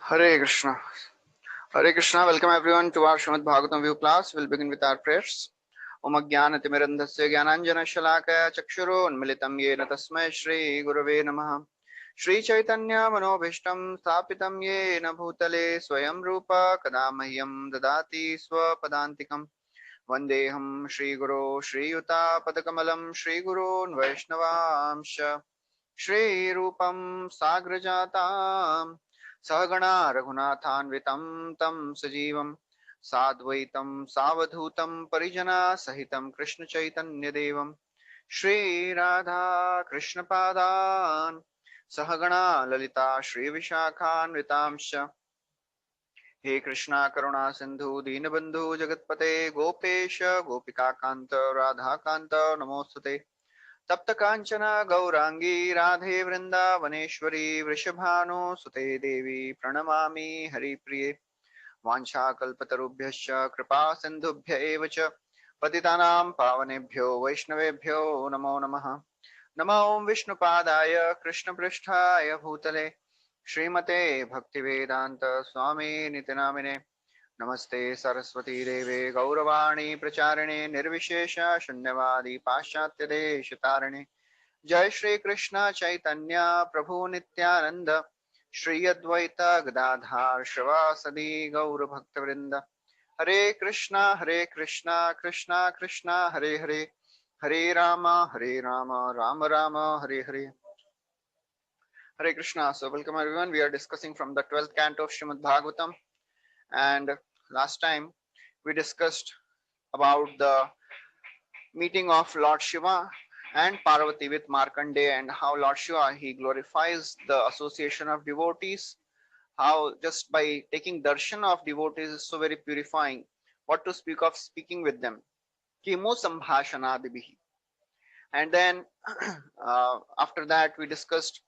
Hare Krishna. Hare Krishna. Welcome everyone to our Srimad Bhagavatam view class. We'll begin with our prayers. Om Ajnanaतिमिरन्धस्य ज्ञानाञ्जनशलाकया चक्षुरोन्मिलितं येन तस्मै श्री गुरवे नमः. श्री चैतन्य मनोभीष्टं स्थापितं येन भूतले स्वयं रूप कदा मह्यं ददाति स्वपदान्तिकं. वन्देऽहं श्रीगुरो श्रीयुतापदकमलं श्रीगुरोन् वैष्णवांश्च श्रीरूपं साग्रजातां सहगणा रघुनाथान्वितं तं सजीवं साद्वैतं सावधूतं परिजना सहितं कृष्णचैतन्यदेवं श्रीराधा कृष्णपादान् सहगणा ललिता श्रीविशाखान्वितांश्च. हे कृष्णा करुणा सिंधु दीनबंधु जगतपते गोपेश गोपिकाकांत राधाकांत नमोस्तुते. तप्त कांचना गौरांगी राधे वृंदावनेश्वरी वृषभानुसुते देवी प्रणमामि हरिप्रिये. वाञ्छाकल्पतरुभ्यश्च कृपा सिन्धुभ्य एव च पतितानां पावनेभ्यो वैष्णवेभ्यो नमो नमः. नमो विष्णुपादाय कृष्णपृष्ठाय भूतले श्रीमते भक्तिवेदांत स्वामी नितिनामिने. नमस्ते सरस्वती देवे गौरवाणी प्रचारिणे निर्विशेष शून्यवादी पाश्चात्य देश तारिणे. जय श्री कृष्ण चैतन्य प्रभु नित्यानंद श्री अद्वैत गदाधार श्रवासदि गौर भक्तवृंद. हरे Krishna Krishna Krishna Hare Hare Hare Ram Ram Ram Hare Hare. Hare Krishna. So welcome everyone. We are discussing from the 12th canto of Srimad Bhagavatam, and last time we discussed about the meeting of Lord Shiva and Parvati with Markandeya, and how Lord Shiva, he glorifies the association of devotees, how just by taking darshan of devotees is so very purifying. What to speak of speaking with them. Kimu sambhashanadibihi. And then after that we discussed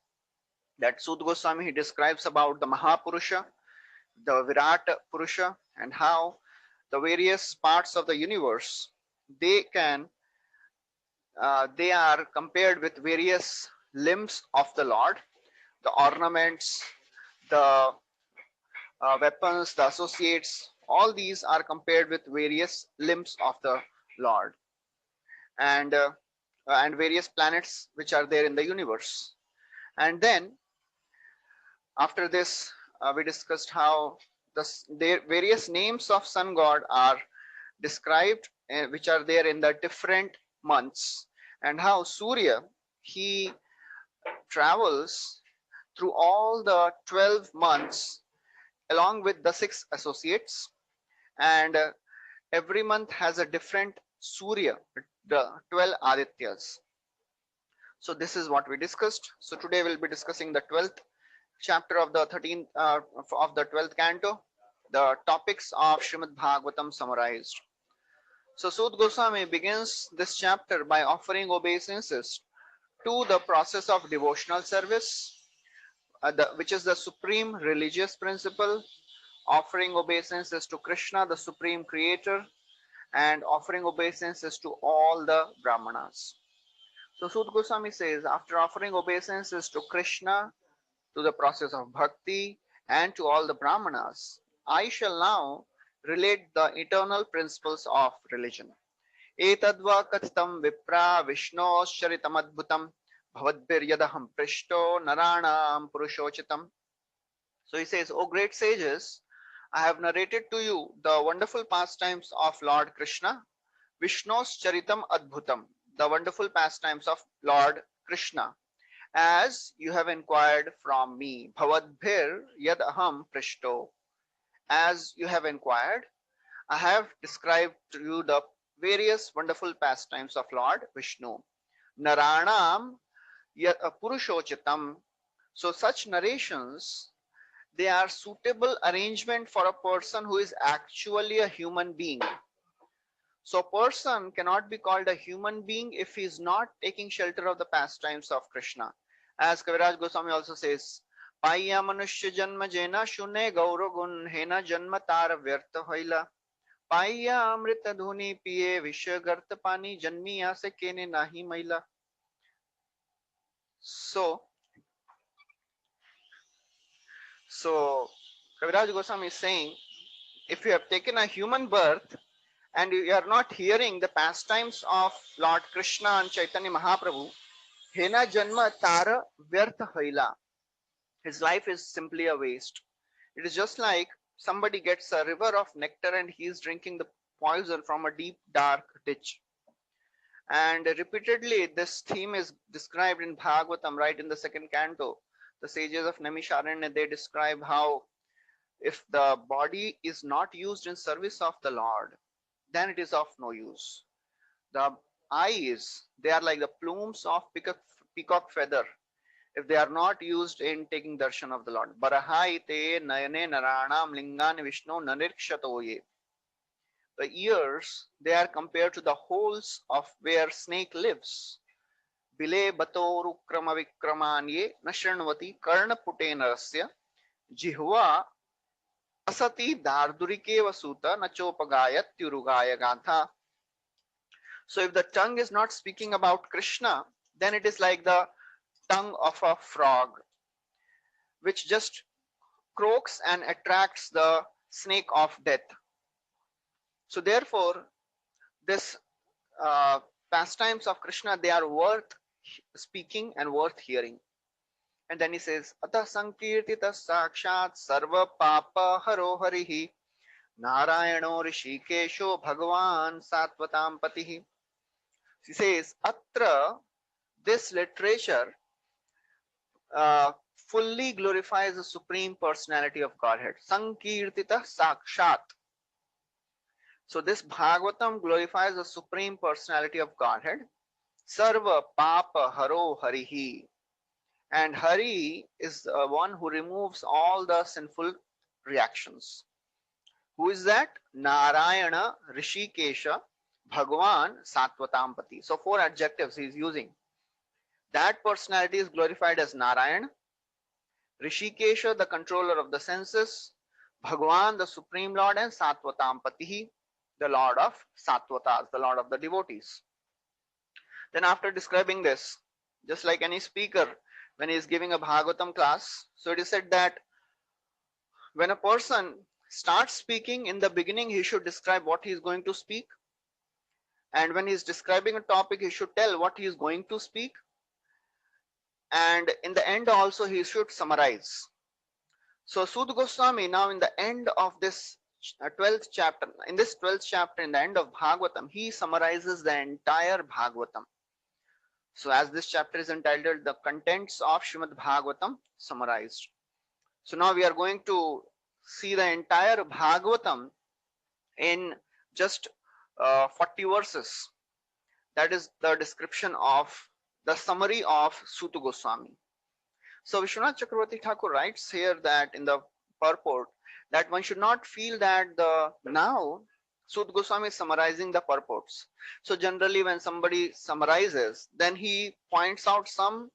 that Sud Goswami, he describes about the Mahapurusha, the Virat Purusha, and how the various parts of the universe, they they are compared with various limbs of the Lord, the ornaments, the weapons, the associates, all these are compared with various limbs of the Lord, and various planets which are there in the universe. And then after this, we discussed how the various names of sun god are described, which are there in the different months, and how Surya, he travels through all the 12 months along with the 6 associates, and every month has a different Surya, the 12 Adityas. So this is what we discussed. So today we'll be discussing the 12th chapter of the 13th of the 12th canto, the topics of Srimad Bhagavatam summarized. So Sud Goswami begins this chapter by offering obeisances to the process of devotional service, which is the supreme religious principle, offering obeisances to Krishna, the supreme creator, and offering obeisances to all the Brahmanas. So Sud Goswami says, after offering obeisances to Krishna, to the process of bhakti, and to all the Brahmanas, I shall now relate the eternal principles of religion. Etadva kathitam vipra vishnoscharitam bhavadbiryadaham prishto naranam purushochitam. So he says, O great sages, I have narrated to you the wonderful pastimes of Lord Krishna, Vishno's Charitam Adbhutam, the wonderful pastimes of Lord Krishna, as you have inquired from me. Bhavadbhir yad aham prishto. As you have inquired, I have described to you the various wonderful pastimes of Lord Vishnu. Naranam purushochitam. So such narrations, they are suitable arrangement for a person who is actually a human being. So a person cannot be called a human being if he is not taking shelter of the pastimes of Krishna. As Kaviraj Goswami also says, Paya manushya janma jena shune gauro gun hena janma tara vyartha hoila. Paya amrita dhuni piye vishya garta pani janmi ase kene nahi maila. So Kaviraj Goswami is saying, if you have taken a human birth and you are not hearing the pastimes of Lord Krishna and Chaitanya Mahaprabhu, Hena Janma Tara Vyartha Haila. His life is simply a waste. It is just like somebody gets a river of nectar and he is drinking the poison from a deep, dark ditch. And repeatedly, this theme is described in Bhagavatam, right in the second canto. The sages of Naimisharanya, they describe how if the body is not used in service of the Lord, then it is of no use. The eyes, they are like the plumes of peacock feather if they are not used in taking darshan of the Lord. Barahai te nayane naranam lingan vishnu nanirkshatoye. The ears, they are compared to the holes of where snake lives. Bile batorukrama vikramanye nashranvati karna putenasya jihva asati dardurike vasuta nachopagayat tyurugaya gatha. So if the tongue is not speaking about Krishna, then it is like the tongue of a frog, which just croaks and attracts the snake of death. So therefore, this pastimes of Krishna, they are worth speaking and worth hearing. And then he says, Ata sankirtita sakshat sarva papa haro harihi narayano rishikesho bhagavan satvatam patihi. He says, Atra, this literature fully glorifies the Supreme Personality of Godhead. Sankirtita Sakshat. So this Bhagavatam glorifies the Supreme Personality of Godhead. Sarva Papa Haro Harihi. And Hari is the one who removes all the sinful reactions. Who is that? Narayana Rishikesha Bhagavan Satvatampati. So 4 adjectives he is using. That personality is glorified as Narayan, Rishikesha, the controller of the senses, Bhagavan, the Supreme Lord, and Satvatampatihi, the Lord of Sattvatas, the Lord of the devotees. Then after describing this, just like any speaker, when he is giving a Bhagavatam class, so it is said that when a person starts speaking, in the beginning he should describe what he is going to speak. And when he is describing a topic, he should tell what he is going to speak. And in the end also he should summarize. So Sud Goswami, now in the end of this 12th chapter, in this 12th chapter, in the end of Bhagavatam, he summarizes the entire Bhagavatam. So as this chapter is entitled, The Contents of Srimad Bhagavatam Summarized. So now we are going to see the entire Bhagavatam in just 40 verses. That is the description of the summary of Suta Goswami. So Vishwanath Chakravarti Thakur writes here that in the purport that one should not feel that now Suta Goswami is summarizing the purports. So generally when somebody summarizes, then he points out some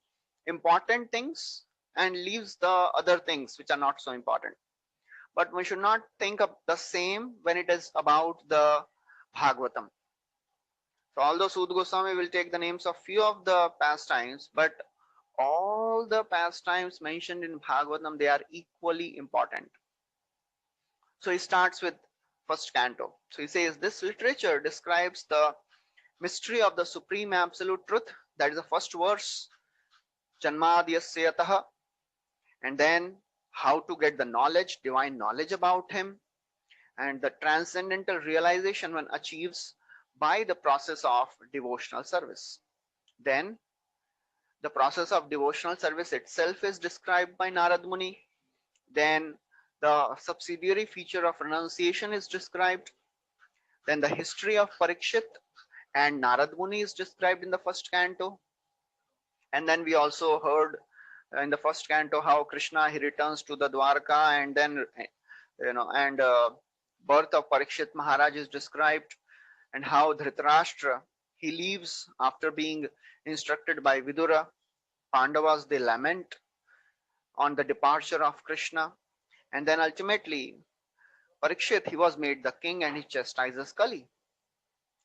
important things and leaves the other things which are not so important. But we should not think of the same when it is about the Bhagavatam. So although Suta Goswami will take the names of few of the pastimes, but all the pastimes mentioned in Bhagavatam, they are equally important. So he starts with first canto. So he says this literature describes the mystery of the supreme absolute truth. That is the first verse, Janmadhyasya yataha, and then how to get the knowledge, divine knowledge about him, and the transcendental realization one achieves by the process of devotional service. Then the process of devotional service itself is described by Narad Muni. Then the subsidiary feature of renunciation is described. Then the history of Parikshit and Narad Muni is described in the first canto. And then we also heard in the first canto how Krishna, he returns to the Dwarka, and then birth of Parikshit Maharaj is described, and how Dhritarashtra, he leaves after being instructed by Vidura. Pandavas, they lament on the departure of Krishna, and then ultimately Parikshit, he was made the king and he chastises Kali,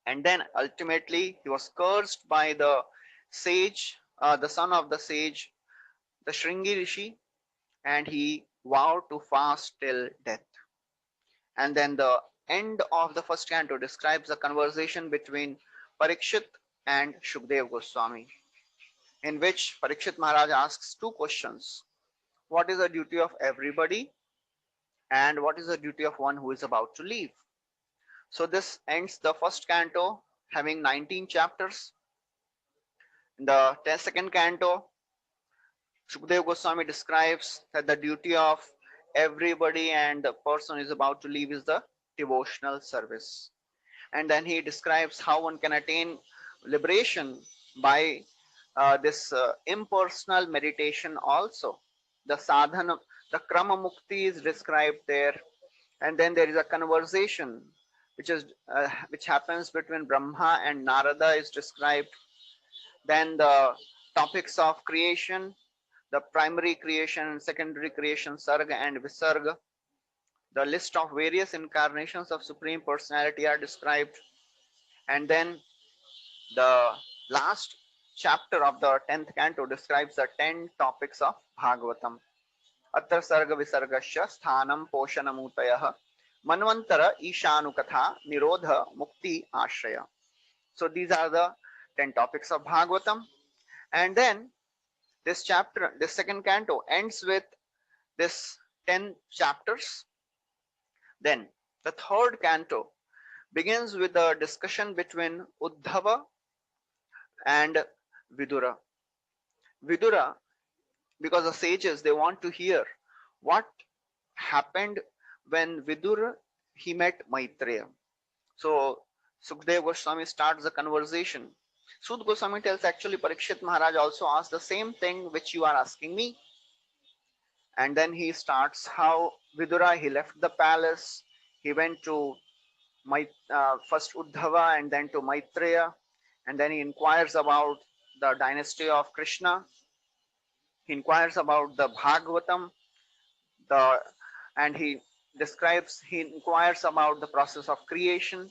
and then ultimately he was cursed by the sage, the son of the sage, the Shringi Rishi, and he vow to fast till death. And then the end of the first canto describes the conversation between Parikshit and Shukdev Goswami, in which Parikshit Maharaj asks two questions. What is the duty of everybody, and what is the duty of one who is about to leave? So this ends the first canto, having 19 chapters. In the second canto, Shukdev Goswami describes that the duty of everybody and the person is about to leave is the devotional service. And then he describes how one can attain liberation by this impersonal meditation also. The sadhana, the krama mukti is described there. And then there is a conversation which happens between Brahma and Narada is described. Then the topics of creation, the primary creation, secondary creation, sarga and visarga. The list of various incarnations of Supreme Personality are described. And then the last chapter of the 10th canto describes the 10 topics of Bhagavatam. Atra sarga visargasya sthanam poshanamutayah manvantara ishanu katha nirodha mukti ashraya. So these are the 10 topics of Bhagavatam. And then this chapter, this second canto ends with this 10 chapters. Then the third canto begins with a discussion between Uddhava and Vidura. Vidura, because the sages, they want to hear what happened when Vidura, he met Maitreya. So Sukdev Goswami starts the conversation. Sud Goswami tells, actually Parikshit Maharaj also asked the same thing which you are asking me. And then he starts how Vidura, he left the palace, he went to first Uddhava and then to Maitreya, and then he inquires about the dynasty of Krishna. He inquires about the Bhagavatam, and he inquires about the process of creation.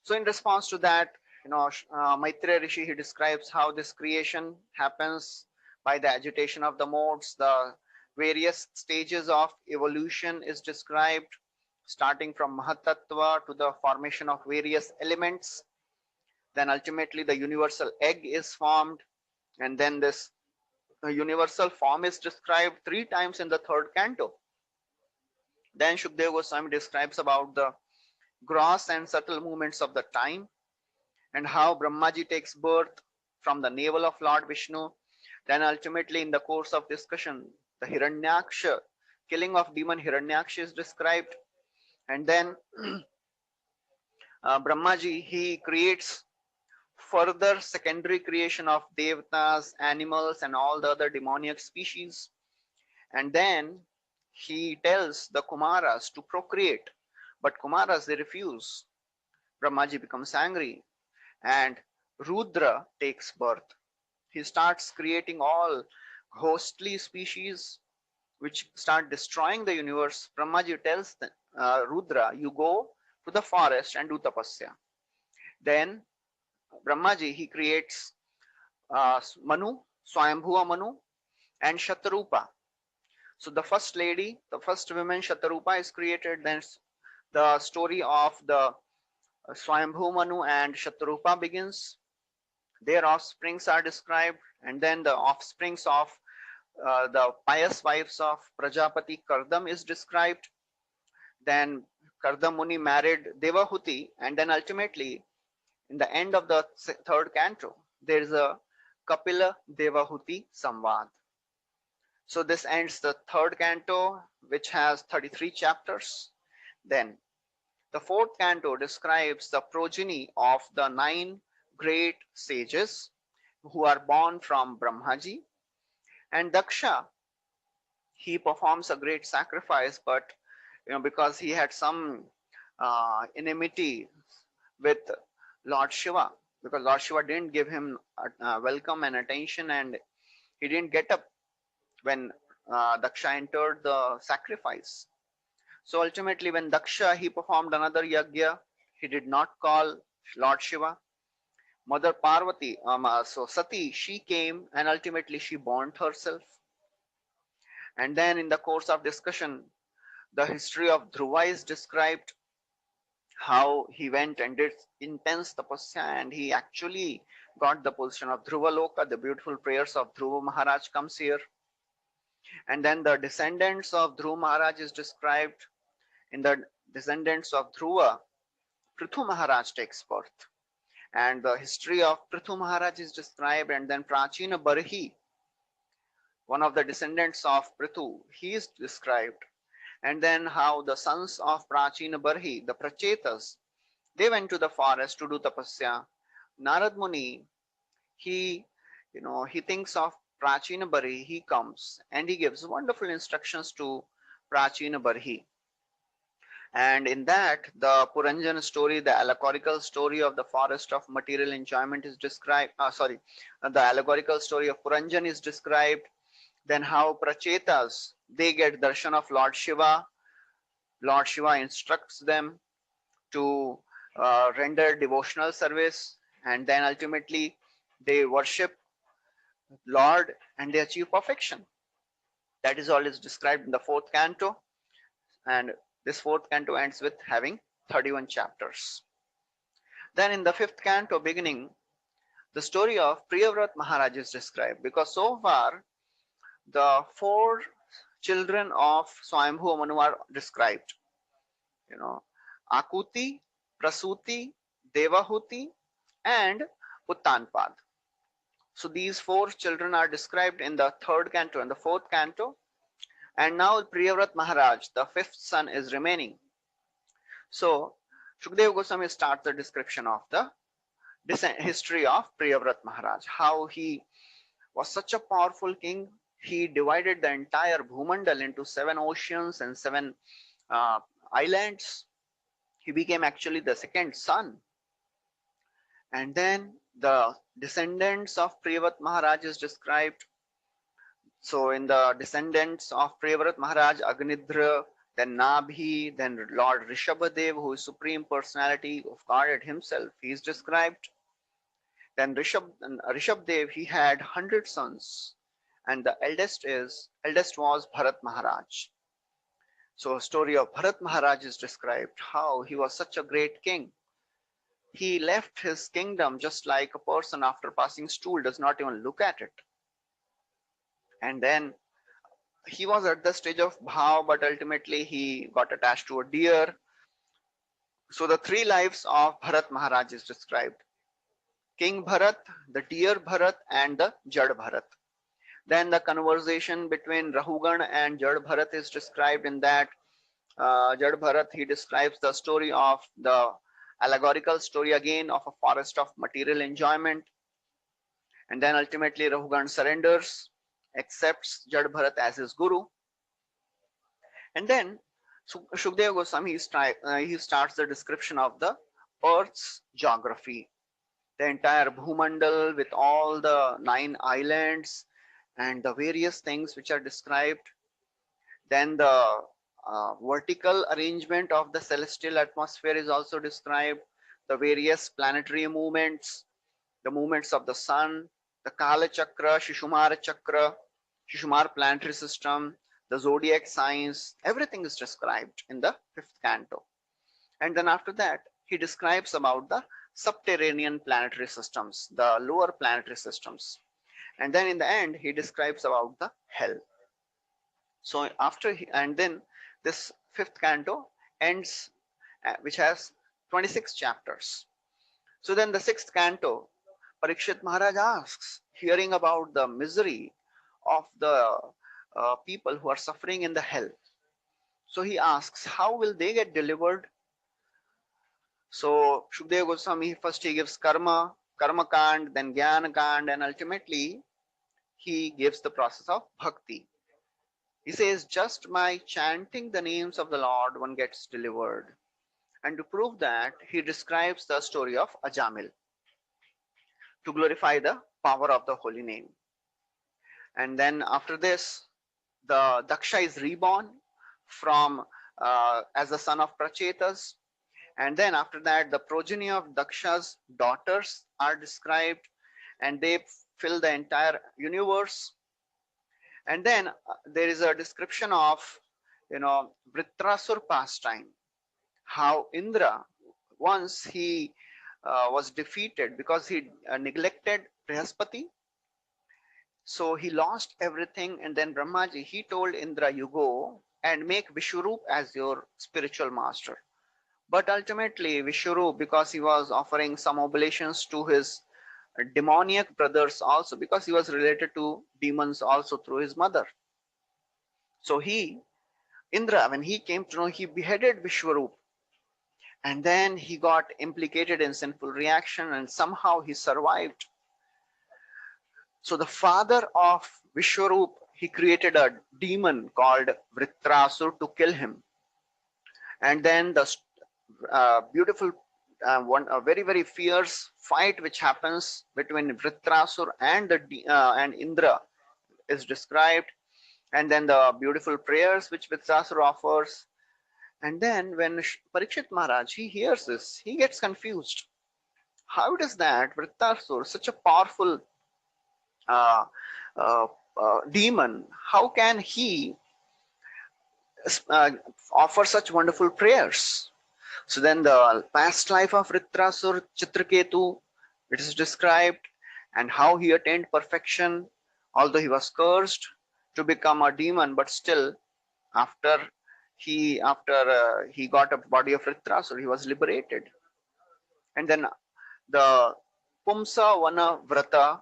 So in response to that, Maitreya Rishi, he describes how this creation happens by the agitation of the modes. The various stages of evolution is described, starting from Mahatattva to the formation of various elements. Then ultimately the universal egg is formed, and then this universal form is described 3 times in the third canto. Then Shukdev Goswami describes about the gross and subtle movements of the time, and how Brahmaji takes birth from the navel of Lord Vishnu. Then ultimately in the course of discussion, the Hiranyaksha, killing of demon Hiranyaksha is described. And then Brahmaji, he creates further secondary creation of devatas, animals and all the other demoniac species. And then he tells the Kumaras to procreate, but Kumaras, they refuse. Brahmaji becomes angry and Rudra takes birth. He starts creating all ghostly species which start destroying the universe. Brahmaji tells Rudra, you go to the forest and do tapasya. Then Brahmaji, he creates Manu, Swayambhuva Manu and Shatarupa. So the first lady, the first woman Shatarupa is created. Then the story of the Swayambhu Manu and Shatarupa begins. Their offsprings are described, and then the offsprings of the pious wives of Prajapati Kardam is described. Then Kardam Muni married Devahuti, and then ultimately in the end of the third canto, there is a Kapila Devahuti Samvad. So this ends the third canto, which has 33 chapters. Then the fourth canto describes the progeny of the 9 great sages who are born from Brahmaji. And Daksha, he performs a great sacrifice, but because he had some enmity with Lord Shiva, because Lord Shiva didn't give him welcome and attention, and he didn't get up when Daksha entered the sacrifice. So ultimately when Daksha, he performed another yagya, he did not call Lord Shiva. Mother Parvati, so Sati, she came and ultimately she burned herself. And then in the course of discussion, the history of Dhruva is described, how he went and did intense tapasya and he actually got the position of Dhruva Loka. The beautiful prayers of Dhruva Maharaj comes here. And then the descendants of Dhruva Maharaj is described. In the descendants of Dhruva, Prithu Maharaj takes birth. And the history of Prithu Maharaj is described. And then Prachina Barhi, one of the descendants of Prithu, he is described. And then how the sons of Prachina Barhi, the Prachetas, they went to the forest to do tapasya. Narad Muni, he, he thinks of Prachina Barhi, he comes and he gives wonderful instructions to Prachina Barhi. And in that, the Puranjan story, the allegorical story of the forest of material enjoyment is described. The allegorical story of Puranjan is described. Then how Prachetas, they get darshan of Lord Shiva. Lord Shiva instructs them to render devotional service, and then ultimately they worship Lord and they achieve perfection. That is all is described in the fourth canto, and this fourth canto ends with having 31 chapters. Then in the fifth canto beginning, the story of Priyavrat Maharaj is described, because so far the four children of Swayambhu Manu are described. Akuti, Prasuti, Devahuti, and Uttanpad. So these four children are described in the third canto and the fourth canto. And now Priyavrat Maharaj, the fifth son, is remaining. So Shukdev Goswami starts the description of the history of Priyavrat Maharaj, how he was such a powerful king. He divided the entire Bhumandal into 7 oceans and 7 islands. He became actually the second son. And then the descendants of Priyavrat Maharaj is described. So in the descendants of Priyavrat Maharaj, Agnidhra, then Nabhi, then Lord Rishabhadev, who is Supreme Personality of God himself, he is described. Then Rishabdev, he had 100 sons, and the eldest was Bharat Maharaj. So story of Bharat Maharaj is described, how he was such a great king. He left his kingdom just like a person after passing stool does not even look at it. And then he was at the stage of bhav, but ultimately he got attached to a deer. So the 3 lives of Bharat Maharaj is described. King Bharat, the deer Bharat, and the Jad Bharat. Then the conversation between Rahugan and Jad Bharat is described in that Jad Bharat, he describes the story of the allegorical story again of a forest of material enjoyment. And then ultimately Rahugan surrenders, accepts Jad Bharat as his guru. And then Shukdev Goswami, he starts the description of the Earth's geography. The entire Bhumandal with all the 9 islands and the various things which are described. Then the vertical arrangement of the celestial atmosphere is also described. The various planetary movements, the movements of the sun, the Kala Chakra, Shishumar planetary system, the zodiac signs, everything is described in the 5th canto. And then after that, he describes about the subterranean planetary systems, the lower planetary systems. And then in the end, he describes about the hell. So and then this 5th canto ends, which has 26 chapters. So then the 6th canto, Parikshit Maharaj asks, hearing about the misery of the people who are suffering in the hell. So he asks, how will they get delivered? So Shukdev Goswami, first he gives karma kand, then jnana kand, and ultimately he gives the process of bhakti. He says, just by chanting the names of the Lord, one gets delivered. And to prove that, he describes the story of Ajamil to glorify the power of the holy name. And then after this, the Daksha is reborn from as the son of Prachetas. And then after that, the progeny of Daksha's daughters are described, and they fill the entire universe. And then there is a description of, Vritrasur pastime, how Indra, once he was defeated because he neglected Brihaspati, so he lost everything. And then Brahmaji, he told Indra, you go and make Vishwarup as your spiritual master. But ultimately, Vishwarup, because he was offering some oblations to his demoniac brothers also, because he was related to demons also through his mother. So Indra, when he came to know, he beheaded Vishwarup. And then he got implicated in sinful reaction and somehow he survived. So the father of Vishwarup, he created a demon called Vritrasur to kill him. And then the beautiful a very very fierce fight which happens between Vritrasur and and Indra is described. And then the beautiful prayers which Vritrasur offers. And then when Parikshit Maharaj, he hears this, he gets confused. How it is that Vritrasur, such a powerful uh, uh, demon, how can he uh, offer such wonderful prayers? So then the past life of Vritrasur Chitraketu, it is described, and how he attained perfection, although he was cursed to become a demon, but still after he got a body of Vritrasur, he was liberated. And then the Pumsa Vana Vrata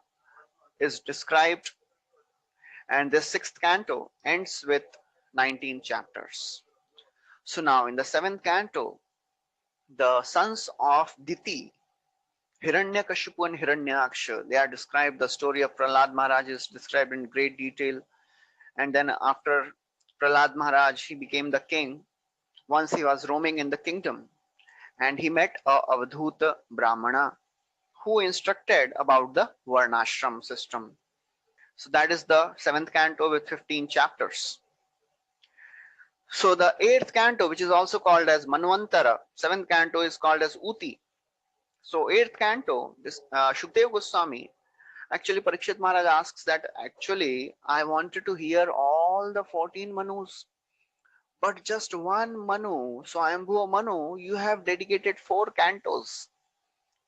is described, and this sixth canto ends with 19 chapters. So now in the seventh canto, the sons of Diti, Hiranyakashipu and Hiranyaksha, they are described. The story of Prahlad Maharaj is described in great detail. And then after Prahlad Maharaj, he became the king. Once he was roaming in the kingdom and he met a Avadhuta Brahmana who instructed about the Varnashram system. So that is the seventh canto with 15 chapters. So the eighth canto, which is also called as Manvantara, seventh canto is called as Uti. So eighth canto, this Shukdev Goswami, actually Parikshit Maharaj asks that actually I wanted to hear all the 14 Manus, but just one Manu. So Ayambhuva Manu, you have dedicated 4 cantos.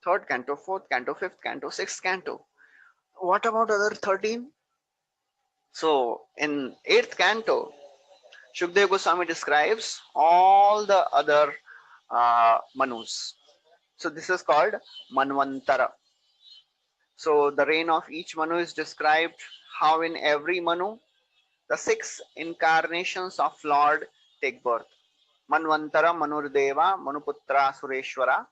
Third canto, fourth canto, fifth canto, sixth canto. What about other 13? So in eighth canto, Shukdev Goswami describes all the other Manus. So this is called Manvantara. So the reign of each Manu is described, how in every Manu, the 6 incarnations of Lord take birth. Manvantara, Manurdeva, Manuputra, Sureshwara,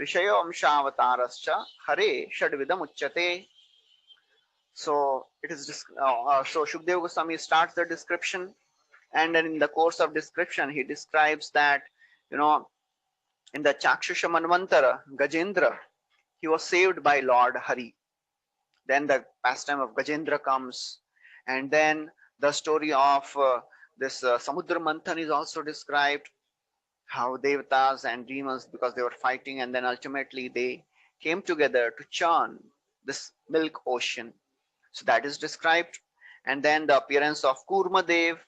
Rishayo Amshaavatarascha, Hare Shadvidam Uchyate. So it is so Shukdev Goswami starts the description, and then in the course of description he describes that, in the Chakshusha Manvantara, Gajendra, he was saved by Lord Hari. Then the pastime of Gajendra comes, and then the story of this Samudra Manthan is also described, how Devatas and demons, because they were fighting, and then ultimately they came together to churn this milk ocean. So that is described. And then the appearance of Kurma Dev,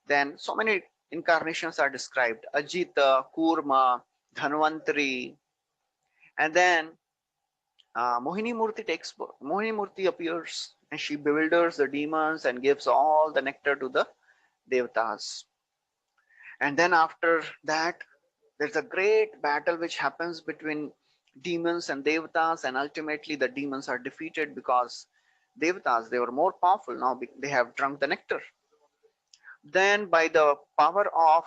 then so many incarnations are described, Ajita, Kurma, Dhanvantari. And then Mohini Murti appears, and she bewilders the demons and gives all the nectar to the Devatas. And then after that, there's a great battle which happens between demons and Devatas, and ultimately the demons are defeated because Devatas, they were more powerful. Now they have drunk the nectar. Then by the power of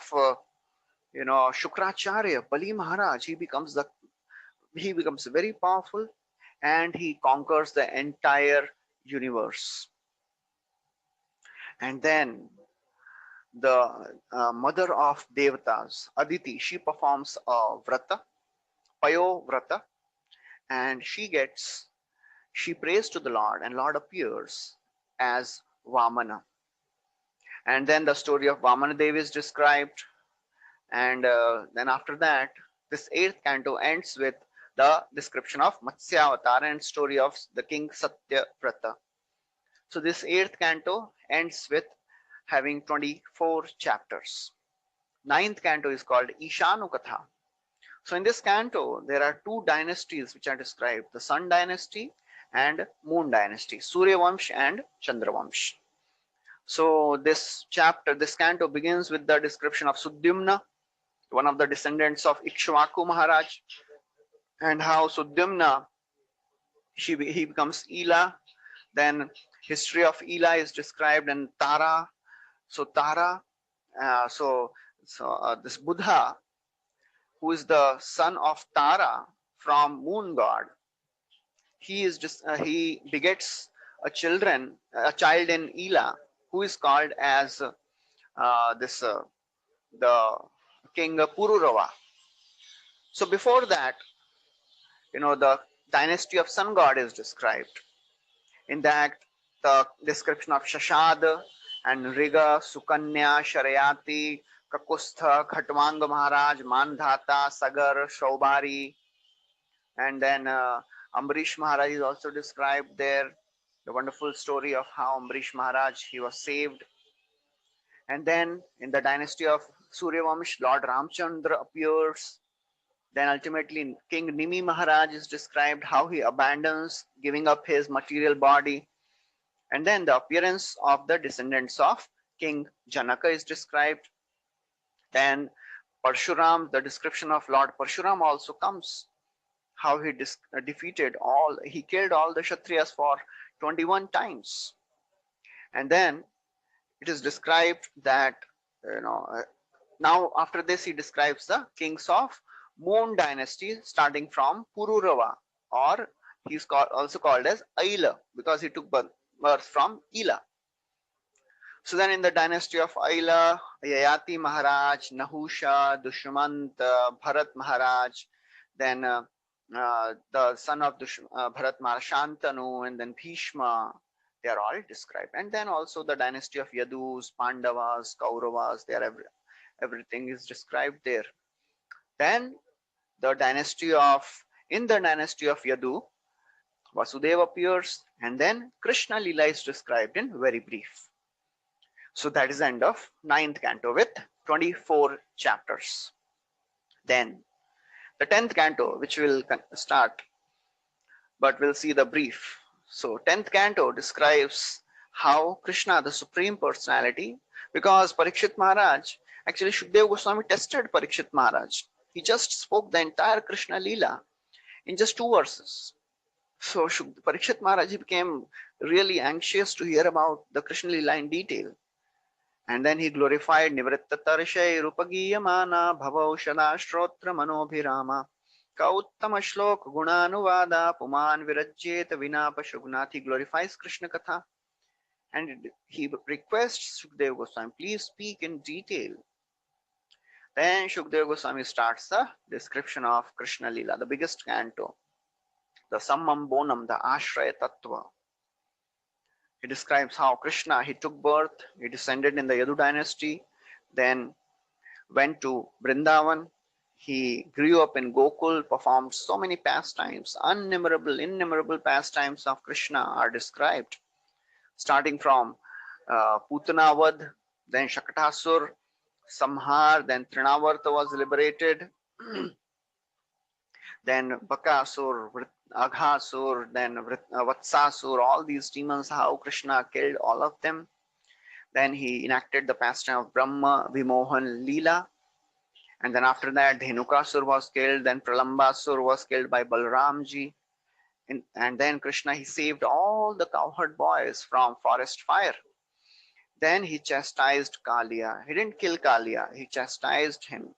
Shukracharya, Bali Maharaj, he becomes very powerful, and he conquers the entire universe. And then the mother of Devatas, Aditi, she performs a vrata, Payo vrata, and she prays to the Lord, and Lord appears as Vamana. And then the story of Vamana Devi is described. And then after that, this eighth canto ends with the description of Matsya Avatar and story of the king Satya Vrata. So this 8th canto ends with having 24 chapters. 9th canto is called Ishanu Katha. So in this canto, there are two dynasties which are described, the Sun dynasty and Moon dynasty, Surya Vamsh and Chandra Vamsh. So this canto begins with the description of Sudyumna, one of the descendants of Ikshvaku Maharaj, and how Sudyumna, he becomes Ela. Then history of Ela is described, and Tara. So Tara, this Buddha, who is the son of Tara from moon god, he begets a child in Ela, who is called as this the king Pururava. So before that, the dynasty of sun god is described. In that, the description of Shashad and Riga, Sukanya, Sharayati, Kakustha, Khatwanga Maharaj, Mandhata, Sagar, Shaubari, and then Ambarish Maharaj is also described there. The wonderful story of how Ambarish Maharaj, he was saved. And then in the dynasty of Suryavamsh, Lord Ramchandra appears. Then ultimately King Nimi Maharaj is described, how he abandons giving up his material body. And then the appearance of the descendants of King Janaka is described. Then Parshuram, the description of Lord Parshuram also comes, how he he killed all the Kshatriyas for 21 times. And then it is described that, now after this he describes the kings of Moon dynasty, starting from Pururava, or also called as Aila, because he took birth from Ela. So then in the dynasty of Aila, Yayati Maharaj, Nahusha, Dushmant, Bharat Maharaj, then the son of Bharat Maharaj, Shantanu, and then Bhishma, they are all described. And then also the dynasty of Yadus, Pandavas, Kauravas, everything is described there. Then in the dynasty of Yadu, Vasudeva appears, and then Krishna Lila is described in very brief. So that is the end of 9th canto with 24 chapters. Then the 10th canto, which will start, but we'll see the brief. So 10th canto describes how Krishna, the Supreme Personality, because Parikshit Maharaj, actually Shukdev Goswami tested Parikshit Maharaj. He just spoke the entire Krishna Leela in just 2 verses. So Parikshit Maharaj, he became really anxious to hear about the Krishna Leela in detail. And then he glorified Nivritta Tarshay Rupagiyamana Bhavaushada Shrotra Manobhirama Kauttama Shlok Gunanuvada Puman Virajyeta Vinapashugnath. He glorifies Krishna Katha, and he requests Shukdev Goswami, please speak in detail. Then Shukdev Goswami starts the description of Krishna Leela, the biggest canto, the Sammam Bonam, the Ashraya Tattva. He describes how Krishna, he took birth, he descended in the Yadu dynasty, then went to Vrindavan, he grew up in Gokul, performed so many pastimes, innumerable pastimes of Krishna are described, starting from Putanavad, then Shakatasur, Samhar, then Trinavarta was liberated, then Bakasur, Aghasur, then Vatsasur, all these demons, how Krishna killed all of them. Then he enacted the pastime of Brahma, Vimohan, Leela. And then after that, Dhenukasur was killed, then Pralambasur was killed by Balramji. And then Krishna, he saved all the cowherd boys from forest fire. Then he chastised Kalia. He didn't kill Kalia, he chastised him,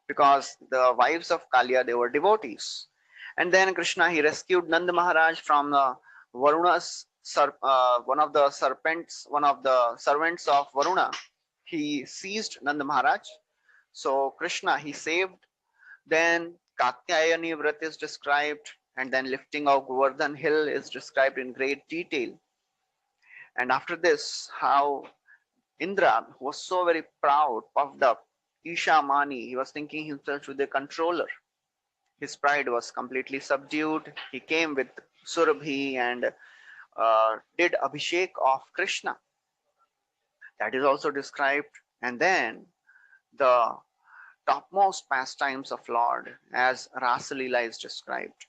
because the wives of Kalia, they were devotees. And then Krishna, he rescued Nanda Maharaj from Varuna's one of the servants of Varuna. He seized Nanda Maharaj. So Krishna, he saved. Then Katyayani Vrat is described, and then lifting of Govardhan hill is described in great detail. And after this, how Indra, who was so very proud, puffed up, Isha Mani, he was thinking himself to the controller. His pride was completely subdued. He came with Surabhi and did Abhishek of Krishna. That is also described. And then the topmost pastimes of Lord as Rasa Leela is described.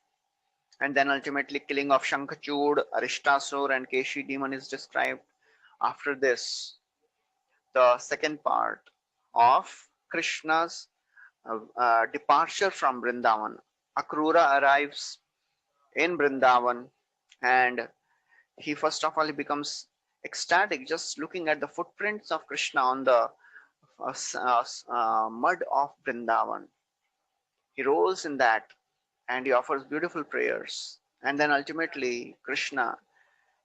And then ultimately killing of Shankachud, Arishtasur and Keshi demon is described. After this, the second part of Krishna's departure from Vrindavan. Akrura arrives in Vrindavan, and he first of all he becomes ecstatic just looking at the footprints of Krishna on the mud of Vrindavan. He rolls in that and he offers beautiful prayers. And then ultimately, Krishna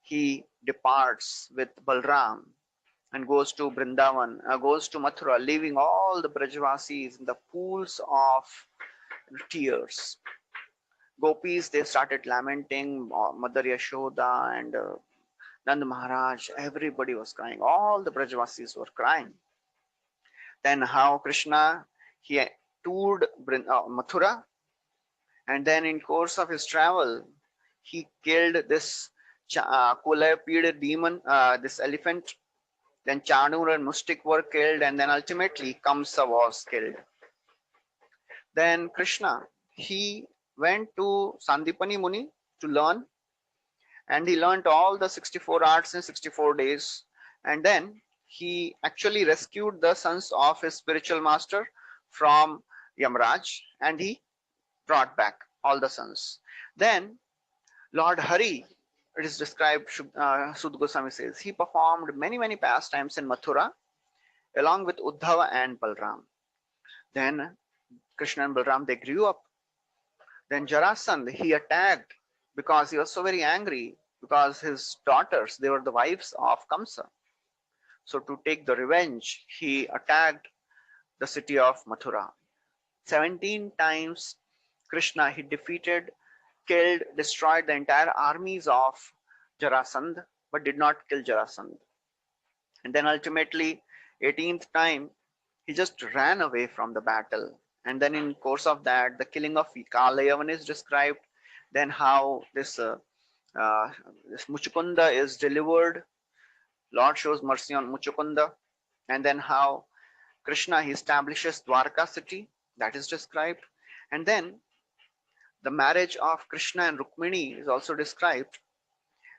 he departs with Balram and goes to Vrindavan, goes to Mathura, leaving all the Brajvasis in the pools of tears. Gopis, they started lamenting, Mother Yashoda and Nand Maharaj, everybody was crying. All the Brajvasis were crying. Then how Krishna, he toured Mathura, and then in course of his travel, he killed this Kulapid demon, this elephant. Then Chanur and Mustik were killed, and then ultimately Kamsa was killed. Then Krishna, he went to Sandipani Muni to learn, and he learned all the 64 arts in 64 days. And then he actually rescued the sons of his spiritual master from Yamraj, and he brought back all the sons. Then Lord Hari, it is described, Sud Goswami says, he performed many pastimes in Mathura along with Uddhava and Balram. Then Krishna and Balram, they grew up. Then Jarasandh, he attacked because he was so very angry because his daughters, they were the wives of Kamsa. So to take the revenge, he attacked the city of Mathura. 17 times Krishna, he defeated, killed, destroyed the entire armies of Jarasandh, but did not kill Jarasandh. And then ultimately, 18th time, he just ran away from the battle. And then in course of that, the killing of Kalayavan is described. Then how this Muchukunda is delivered. Lord shows mercy on Muchukunda. And then how Krishna, he establishes Dwarka city. That is described. And then the marriage of Krishna and Rukmini is also described.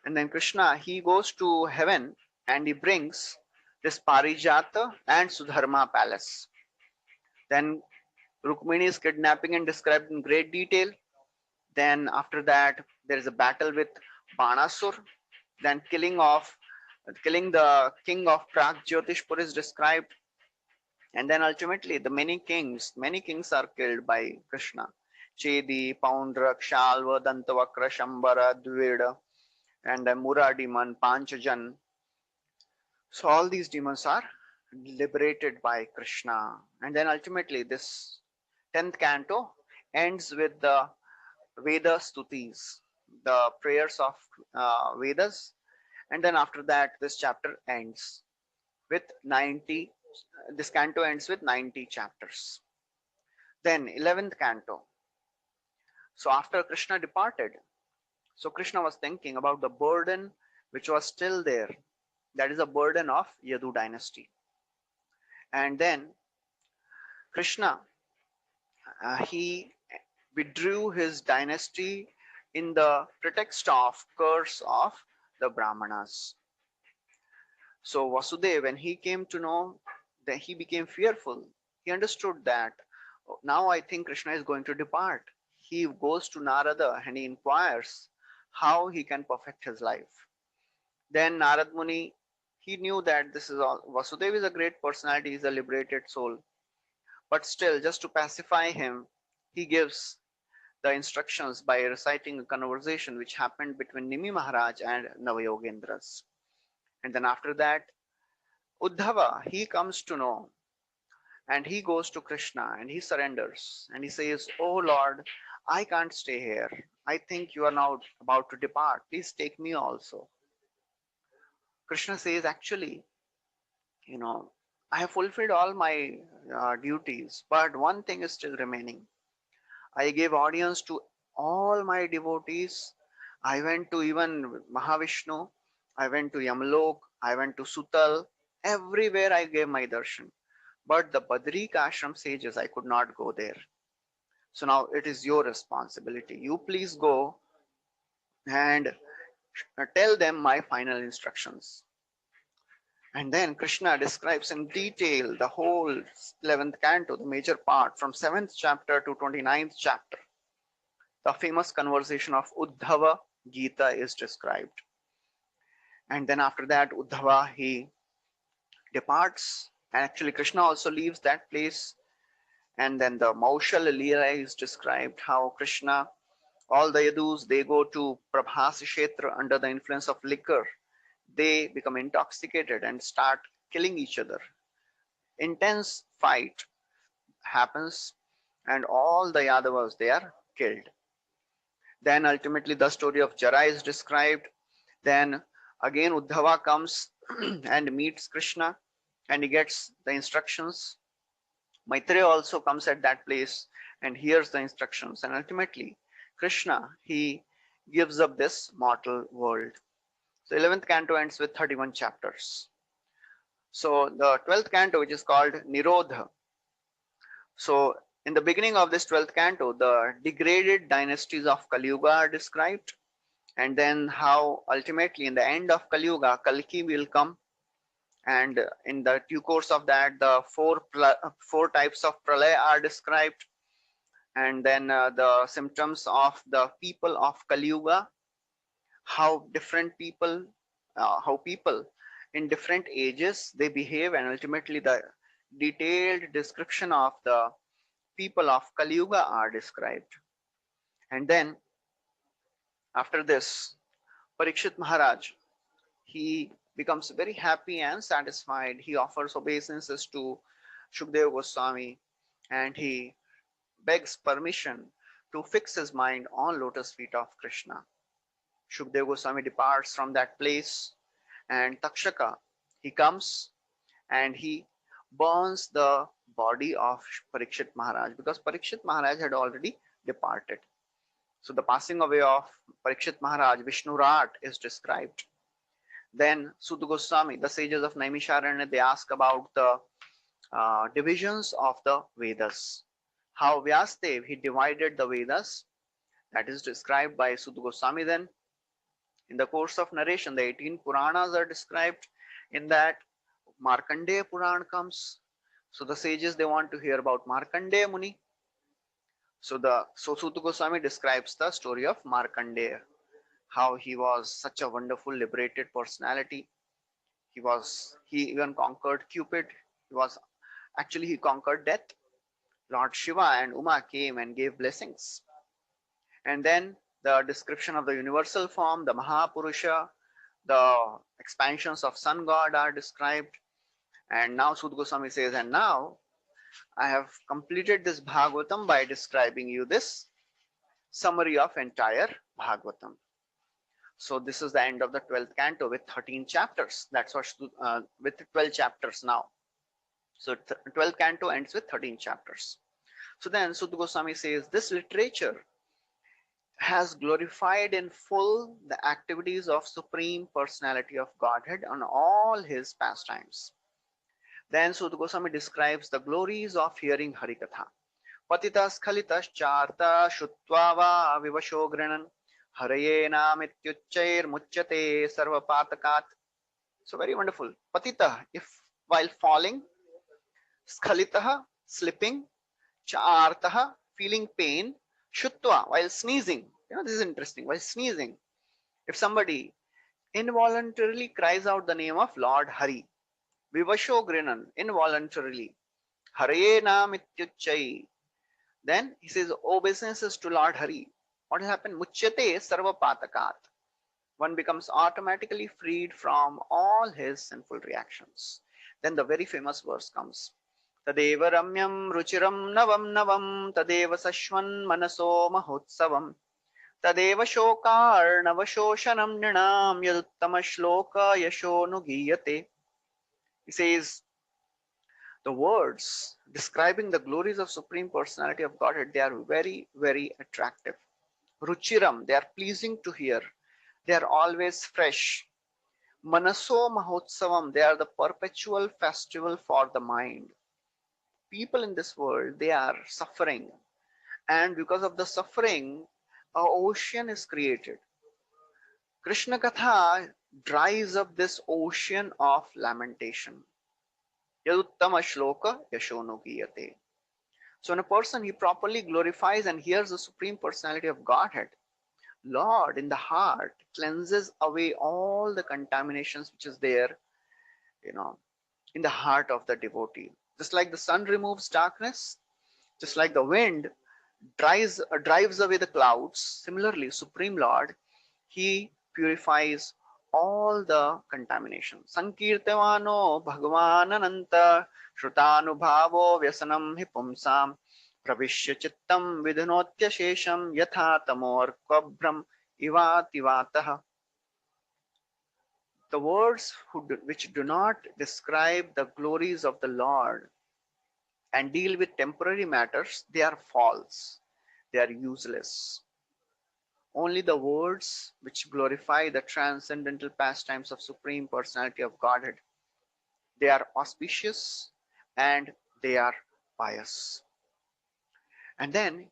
And then Krishna, he goes to heaven and he brings this Parijata and Sudharma palace. Then Rukmini's kidnapping and described in great detail. Then after that, there is a battle with Banasur. Then killing the king of Pragjyotishpur is described. And then ultimately, the many kings are killed by Krishna. Chedi, Poundrak, Shalva, Dantavakra, Shambara, Dveda, and Mura demon, Panchajan. So all these demons are liberated by Krishna. And then ultimately, this 10th canto ends with the Veda Stutis, the prayers of Vedas. And then after that, this chapter ends with 90, this canto ends with 90 chapters. Then 11th canto. So after Krishna departed, so Krishna was thinking about the burden which was still there. That is a burden of Yadu dynasty. And then Krishna, he withdrew his dynasty in the pretext of curse of the Brahmanas. So Vasudeva, when he came to know that, he became fearful. He understood that now I think Krishna is going to depart. He goes to Narada and he inquires how he can perfect his life. Then Narad Muni, he knew that this is all, Vasudeva is a great personality, he is a liberated soul. But still, just to pacify him, he gives the instructions by reciting a conversation which happened between Nimi Maharaj and Navayogendras. And then after that, Uddhava, he comes to know and he goes to Krishna and he surrenders and he says, "Oh Lord, I can't stay here. I think you are now about to depart. Please take me also." Krishna says, "Actually, I have fulfilled all my duties, but one thing is still remaining. I gave audience to all my devotees. I went to even Mahavishnu, I went to Yamlok, I went to Sutal, everywhere I gave my darshan. But the Badrika ashram sages, I could not go there. So now it is your responsibility. You please go and tell them my final instructions. And then Krishna describes in detail the whole 11th canto, the major part, from 7th chapter to 29th chapter. The famous conversation of Uddhava Gita is described. And then after that, Uddhava, he departs. And actually, Krishna also leaves that place. And then the Maushal Leela is described, how Krishna, all the Yadus, they go to Prabhas Kshetra under the influence of liquor. They become intoxicated and start killing each other. Intense fight happens, and all the Yadavas, they are killed. Then ultimately the story of Jara is described. Then again Uddhava comes and meets Krishna, and he gets the instructions. Maitreya also comes at that place and hears the instructions, and ultimately Krishna, he gives up this mortal world. So 11th canto ends with 31 chapters. So the 12th canto, which is called Nirodha. So in the beginning of this 12th canto, the degraded dynasties of Kali Yuga are described, and then how ultimately in the end of Kali Yuga, Kalki will come, and in the due course of that, the four types of pralaya are described, and then the symptoms of the people of Kali Yuga, how different people, how people in different ages they behave, and ultimately the detailed description of the people of Kali Yuga are described. And then after this, Parikshit Maharaj, he becomes very happy and satisfied. He offers obeisances to Shukdev Goswami, and he begs permission to fix his mind on lotus feet of Krishna. Shukdev Goswami departs from that place, and Takshaka, he comes and he burns the body of Parikshit Maharaj, because Parikshit Maharaj had already departed. So the passing away of Parikshit Maharaj, Vishnu Rat, is described. Then Suta Goswami, the sages of Naimisharanya, they ask about the divisions of the Vedas. How Vyasadev, he divided the Vedas, that is described by Suta Goswami. Then in the course of narration, the 18 Puranas are described. In that, Markandeya Puran comes. So the sages, they want to hear about Markandeya Muni. So Suta Goswami describes the story of Markandeya, how he was such a wonderful liberated personality. He even conquered Cupid. He conquered death. Lord Shiva and Uma came and gave blessings. And then the description of the universal form, the Mahapurusha, the expansions of sun god are described. And now Suta Goswami says, and now I have completed this Bhagavatam by describing you this summary of entire Bhagavatam. So this is the end of the 12th canto with 13 chapters. That's what with 12 chapters now. So 12th canto ends with 13 chapters. So then Suta Goswami says, this literature has glorified in full the activities of Supreme Personality of Godhead on all his pastimes. Then Suta Goswami describes the glories of hearing Harikatha. Patitas khalitas charta shutva va vivasho grinan haraye namityuchair muchyate sarvapatakat. So very wonderful. Patita, if while falling, skhalitaha, slipping, chartaha, feeling pain, shutva, while sneezing. This is interesting. While sneezing, if somebody involuntarily cries out the name of Lord Hari, vivasho grinan, involuntarily, haraye namityuchai, then he says obeisances to Lord Hari. What will happen? Muchyate sarva patakat. One becomes automatically freed from all his sinful reactions. Then the very famous verse comes. Tadeva ramyam ruchiram navam navam tadeva sashvan manaso mahotsavam tadeva shokar navashoshanam nrinam yaduttama shloka yasho nugiyate. He says, the words describing the glories of Supreme Personality of Godhead, they are very, very attractive. Ruchiram, they are pleasing to hear. They are always fresh. Manaso Mahotsavam, they are the perpetual festival for the mind. People in this world, they are suffering. And because of the suffering, a ocean is created. Krishna Katha dries up this ocean of lamentation. Yaduttama shloka yashono giyate. So when a person, he properly glorifies and hears the Supreme Personality of Godhead, Lord in the heart cleanses away all the contaminations which is there, you know, in the heart of the devotee. Just like the sun removes darkness, just like the wind drives away the clouds, similarly, Supreme Lord, he purifies all the contamination. Sankirtavano Bhagavan Ananta Shrutanubhavo Vyasanam hi pumsam Pravishya Chittam Vidhanotya Shesham Yatha Tamor Kvabhram Ivativatah. The words which do not describe the glories of the Lord and deal with temporary matters, they are false, they are useless. Only the words which glorify the transcendental pastimes of Supreme Personality of Godhead, they are auspicious and they are pious. And then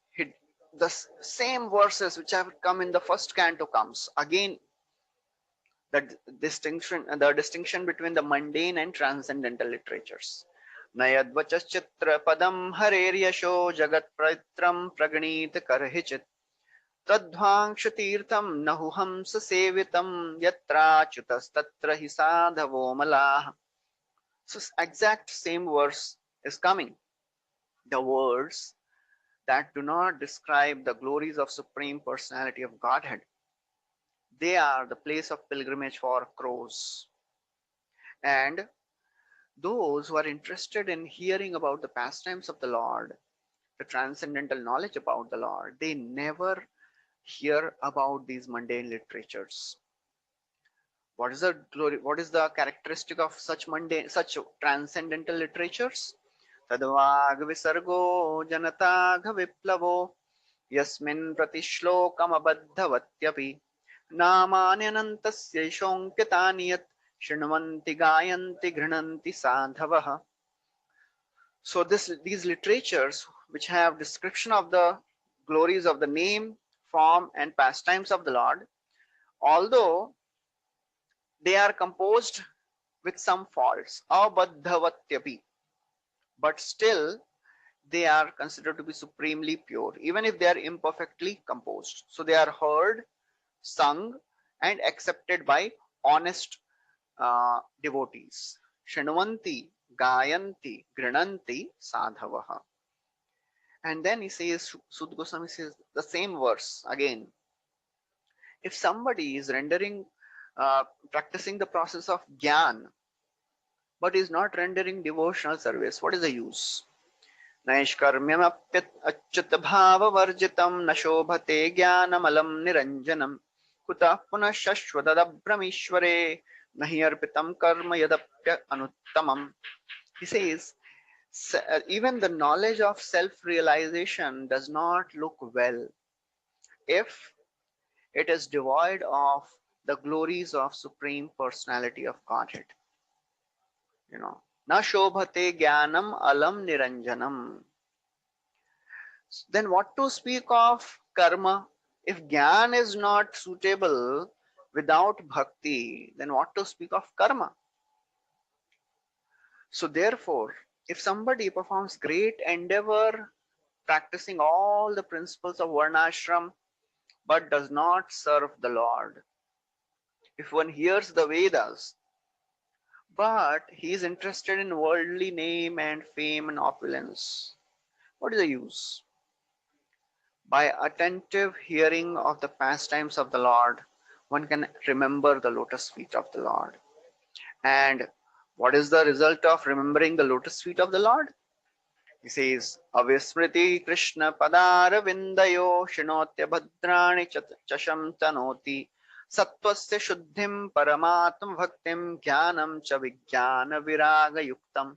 the same verses which have come in the first canto comes again, the distinction between the mundane and transcendental literatures. Nayadvachachitra padam hareryasho jagat praitram praganit karhichit tadvangshatirtham nahuham sasevitam yatra chutas tatra hi sadhavo malah. So exact same verse is coming. The words that do not describe the glories of Supreme Personality of Godhead, they are the place of pilgrimage for crows. And those who are interested in hearing about the pastimes of the Lord, the transcendental knowledge about the Lord, they never hear about these mundane literatures. What is the glory? What is the characteristic of such transcendental literatures? Tadvag visargo janatag viplavo yasmin pratishlokam abadhavatyapi namanyanantasya shonkyataniyat shrunvanti gayanti grinanti sadhavah. So these literatures which have description of the glories of the name, form and pastimes of the Lord, although they are composed with some faults, abadhavatyapi, but still they are considered to be supremely pure, even if they are imperfectly composed. So they are heard, sung, and accepted by honest devotees. Shrunvanti, gayanti, grinanti, sadhavaha. And then he says, Sud Goswami says the same verse again. If somebody is practicing the process of Gyan, but is not rendering devotional service, what is the use? Naishkarmyam achyut bhava varjitam nashobhate jnanamalam niranjanam kutah punah shashvatadabramishware nahi arpitam karma yadapya anuttamam. He says, even the knowledge of self-realization does not look well if it is devoid of the glories of Supreme Personality of Godhead. Na shobhate jnanam alam niranjanam. Then what to speak of karma? If jnana is not suitable without bhakti, then what to speak of karma? So therefore, if somebody performs great endeavor, practicing all the principles of varnashram, but does not serve the Lord, if one hears the Vedas, but he is interested in worldly name and fame and opulence, what is the use? By attentive hearing of the pastimes of the Lord, one can remember the lotus feet of the Lord. And what is the result of remembering the lotus feet of the Lord? He says, Avismriti Krishna Padara Vindayo Shinotya Bhadrani Chasham Tanoti Sattvasya Shuddhim Paramatma Bhaktim Jnanam Cha Vijnana Viraga Yuktam.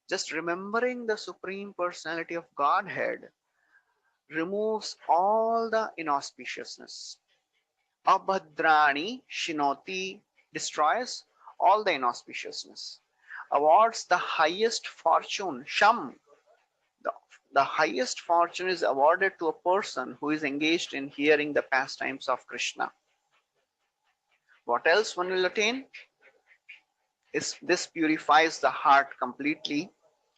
Just remembering the Supreme Personality of Godhead removes all the inauspiciousness. Abhadrani Shinoti destroys all the inauspiciousness. Awards the highest fortune. Sham. The, the highest fortune is awarded to a person who is engaged in hearing the pastimes of Krishna. What else one will attain? Is this purifies the heart completely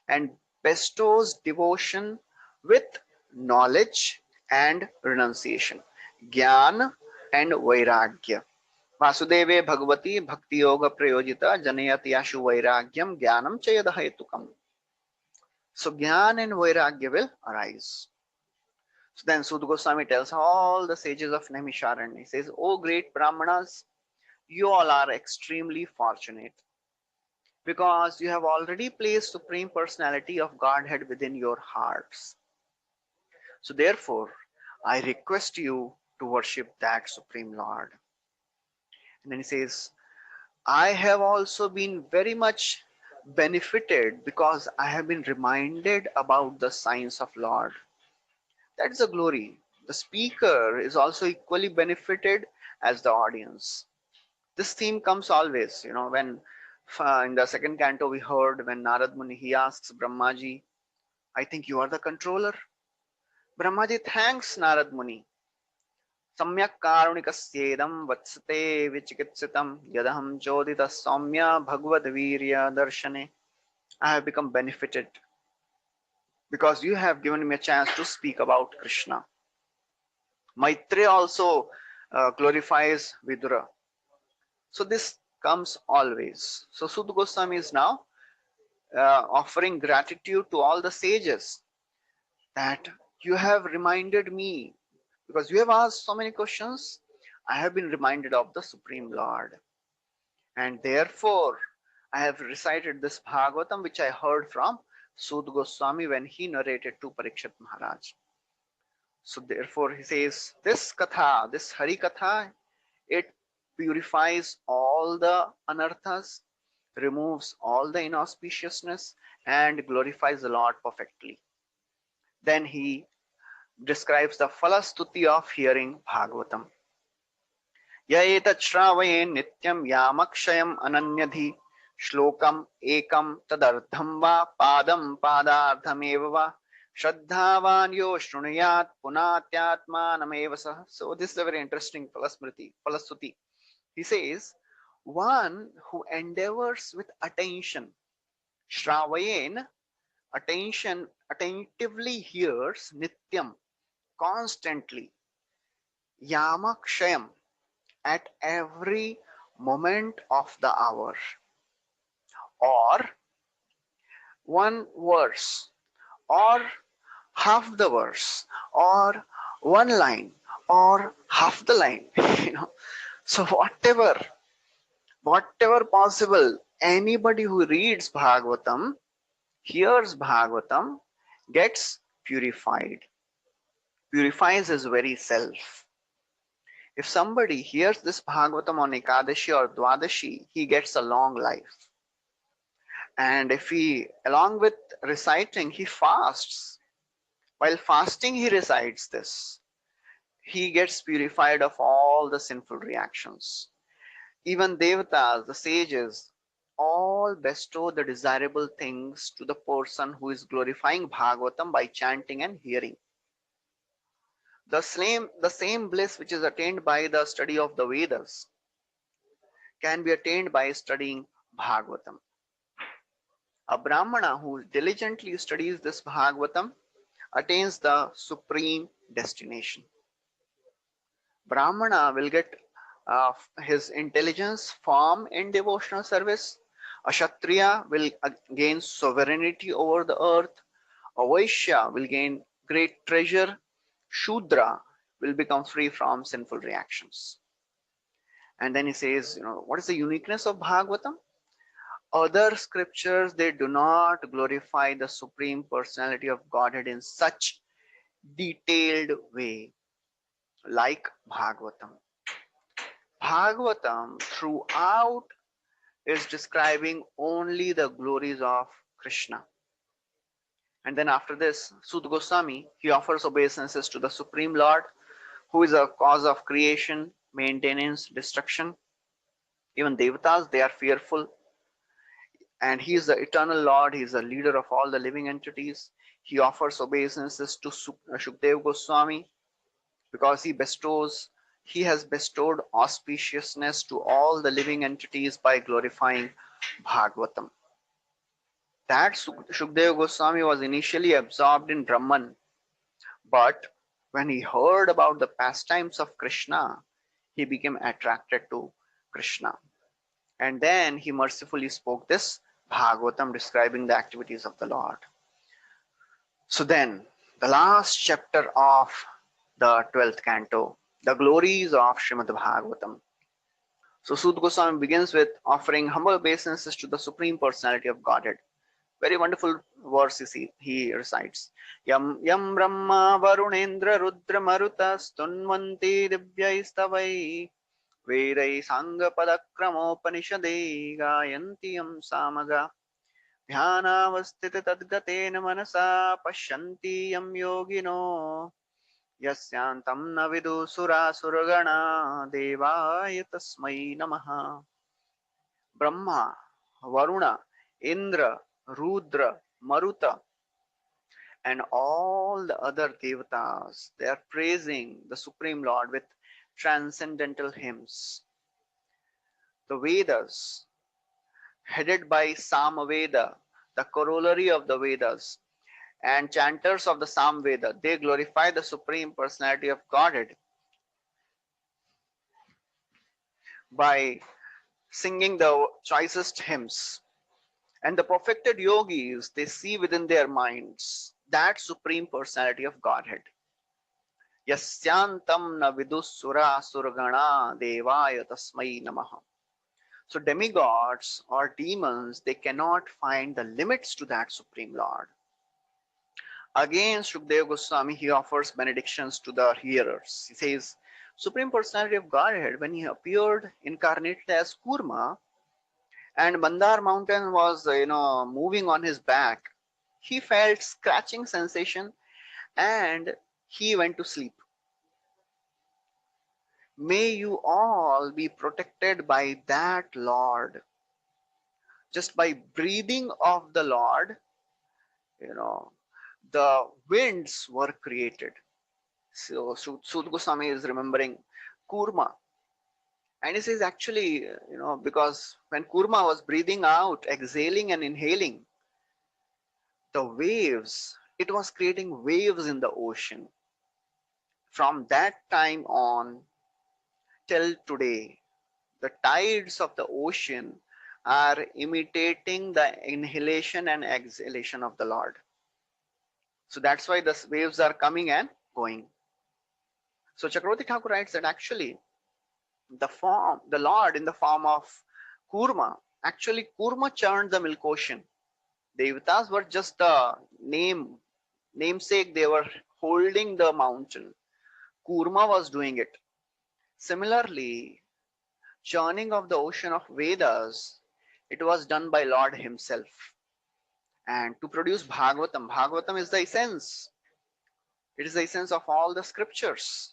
and bestows devotion with knowledge and renunciation. Gyan and Vairagya. Vasudeve Bhagavati Bhakti Yoga Prayojita Janayati Yashu Vairagyam Gyanam Chayada Hetukam. So Gyan and Vairagya will arise. So then Sud Goswami tells all the sages of Naimisharanya. He says, O great Brahmanas, you all are extremely fortunate because you have already placed Supreme Personality of Godhead within your hearts. So therefore, I request you to worship that Supreme Lord. And then he says, I have also been very much benefited because I have been reminded about the signs of Lord. That is a glory. The speaker is also equally benefited as the audience. This theme comes always, when in the second canto we heard when Narad Muni he asks Brahmaji, I think you are the controller. Brahmaji thanks Narad Muni. Samyak karunikasjedam vatsate vichikitsitam yadaham jodita saumya bhagavad virya darshane. I have become benefited because you have given me a chance to speak about Krishna. Maitreya also glorifies Vidura. So this comes always. So Sud Goswami is now offering gratitude to all the sages that you have reminded me because you have asked so many questions. I have been reminded of the Supreme Lord. And therefore, I have recited this Bhagavatam which I heard from Sud Goswami when he narrated to Parikshit Maharaj. So therefore he says, this Katha, this Hari Katha, it purifies all the anarthas, removes all the inauspiciousness, and glorifies the Lord perfectly. Then he describes the falastuti of hearing Bhagavatam. Ya etat shravayet nityam yamakshayam ananyadhi shlokam ekam tadartham va padam padardhameva va shraddhavan yo shrunuyat punatyatmanameva sah. So this is a very interesting falastuti. He says, one who endeavors with attention, Shravayen, attention, attentively hears Nityam, constantly, Yamakshayam, at every moment of the hour, or one verse, or half the verse, or one line, or half the line, you know. So whatever possible, anybody who reads Bhagavatam, hears Bhagavatam, gets purified, purifies his very self. If somebody hears this Bhagavatam on Ekadashi or Dwadashi, he gets a long life. And if he, along with reciting, he fasts, while fasting he recites this, he gets purified of all the sinful reactions. Even devatas, the sages, all bestow the desirable things to the person who is glorifying Bhagavatam by chanting and hearing. The same bliss which is attained by the study of the Vedas can be attained by studying Bhagavatam. A Brahmana who diligently studies this Bhagavatam attains the supreme destination. Brahmana will get his intelligence form in devotional service. A Kshatriya will gain sovereignty over the earth. A Vaishya will gain great treasure. Shudra will become free from sinful reactions. And then he says, what is the uniqueness of Bhagavatam? Other scriptures, they do not glorify the Supreme Personality of Godhead in such detailed way like Bhagavatam. Bhagavatam throughout is describing only the glories of Krishna. And then after this, Sud Goswami, he offers obeisances to the Supreme Lord, who is a cause of creation, maintenance, destruction. Even Devatas, they are fearful. And he is the eternal Lord. He is the leader of all the living entities. He offers obeisances to Shukdev Goswami because he has bestowed auspiciousness to all the living entities by glorifying Bhagavatam. That Shukdev Goswami was initially absorbed in Brahman, but when he heard about the pastimes of Krishna, he became attracted to Krishna. And then he mercifully spoke this Bhagavatam describing the activities of the Lord. So then, the last chapter of the 12th canto, the glories of Srimad Bhagavatam. So Sud Goswami begins with offering humble obeisances to the Supreme Personality of Godhead. Very wonderful verse he recites. Yam yam brahma varunendra rudra maruta stunvanti divyaistavai verai sangha padakramopanishade gayanti yam samaga dhyanavastita tadgatena manasa pashyanti yam yogino yasyantam na vidu sura suragana devaya tasmai namaha. Brahma, Varuna, Indra, Rudra, Maruta, and all the other devatas, they are praising the Supreme Lord with transcendental hymns. The Vedas, headed by Samaveda, the corollary of the Vedas, and chanters of the Samveda, they glorify the Supreme Personality of Godhead by singing the choicest hymns. And the perfected yogis, they see within their minds that Supreme Personality of Godhead. Yasyantam na vidussura surgana devaya tasmai namaha. So demigods or demons, they cannot find the limits to that Supreme Lord. Again, Shukdev Goswami, he offers benedictions to the hearers. He says, Supreme Personality of Godhead, when he appeared incarnated as Kurma, and Mandar mountain was moving on his back, he felt scratching sensation and he went to sleep. May you all be protected by that Lord. Just by breathing of the Lord, the winds were created. So Sud Goswami is remembering Kurma. And he says actually, because when Kurma was breathing out, exhaling and inhaling, the waves, it was creating waves in the ocean. From that time on till today, the tides of the ocean are imitating the inhalation and exhalation of the Lord. So that's why the waves are coming and going. So Chakravarti Thakur writes that actually the Lord in the form of Kurma, actually Kurma churned the milk ocean. Devatas were just the namesake, they were holding the mountain. Kurma was doing it. Similarly, churning of the ocean of Vedas, it was done by Lord himself. And to produce Bhagavatam, Bhagavatam is the essence. It is the essence of all the scriptures.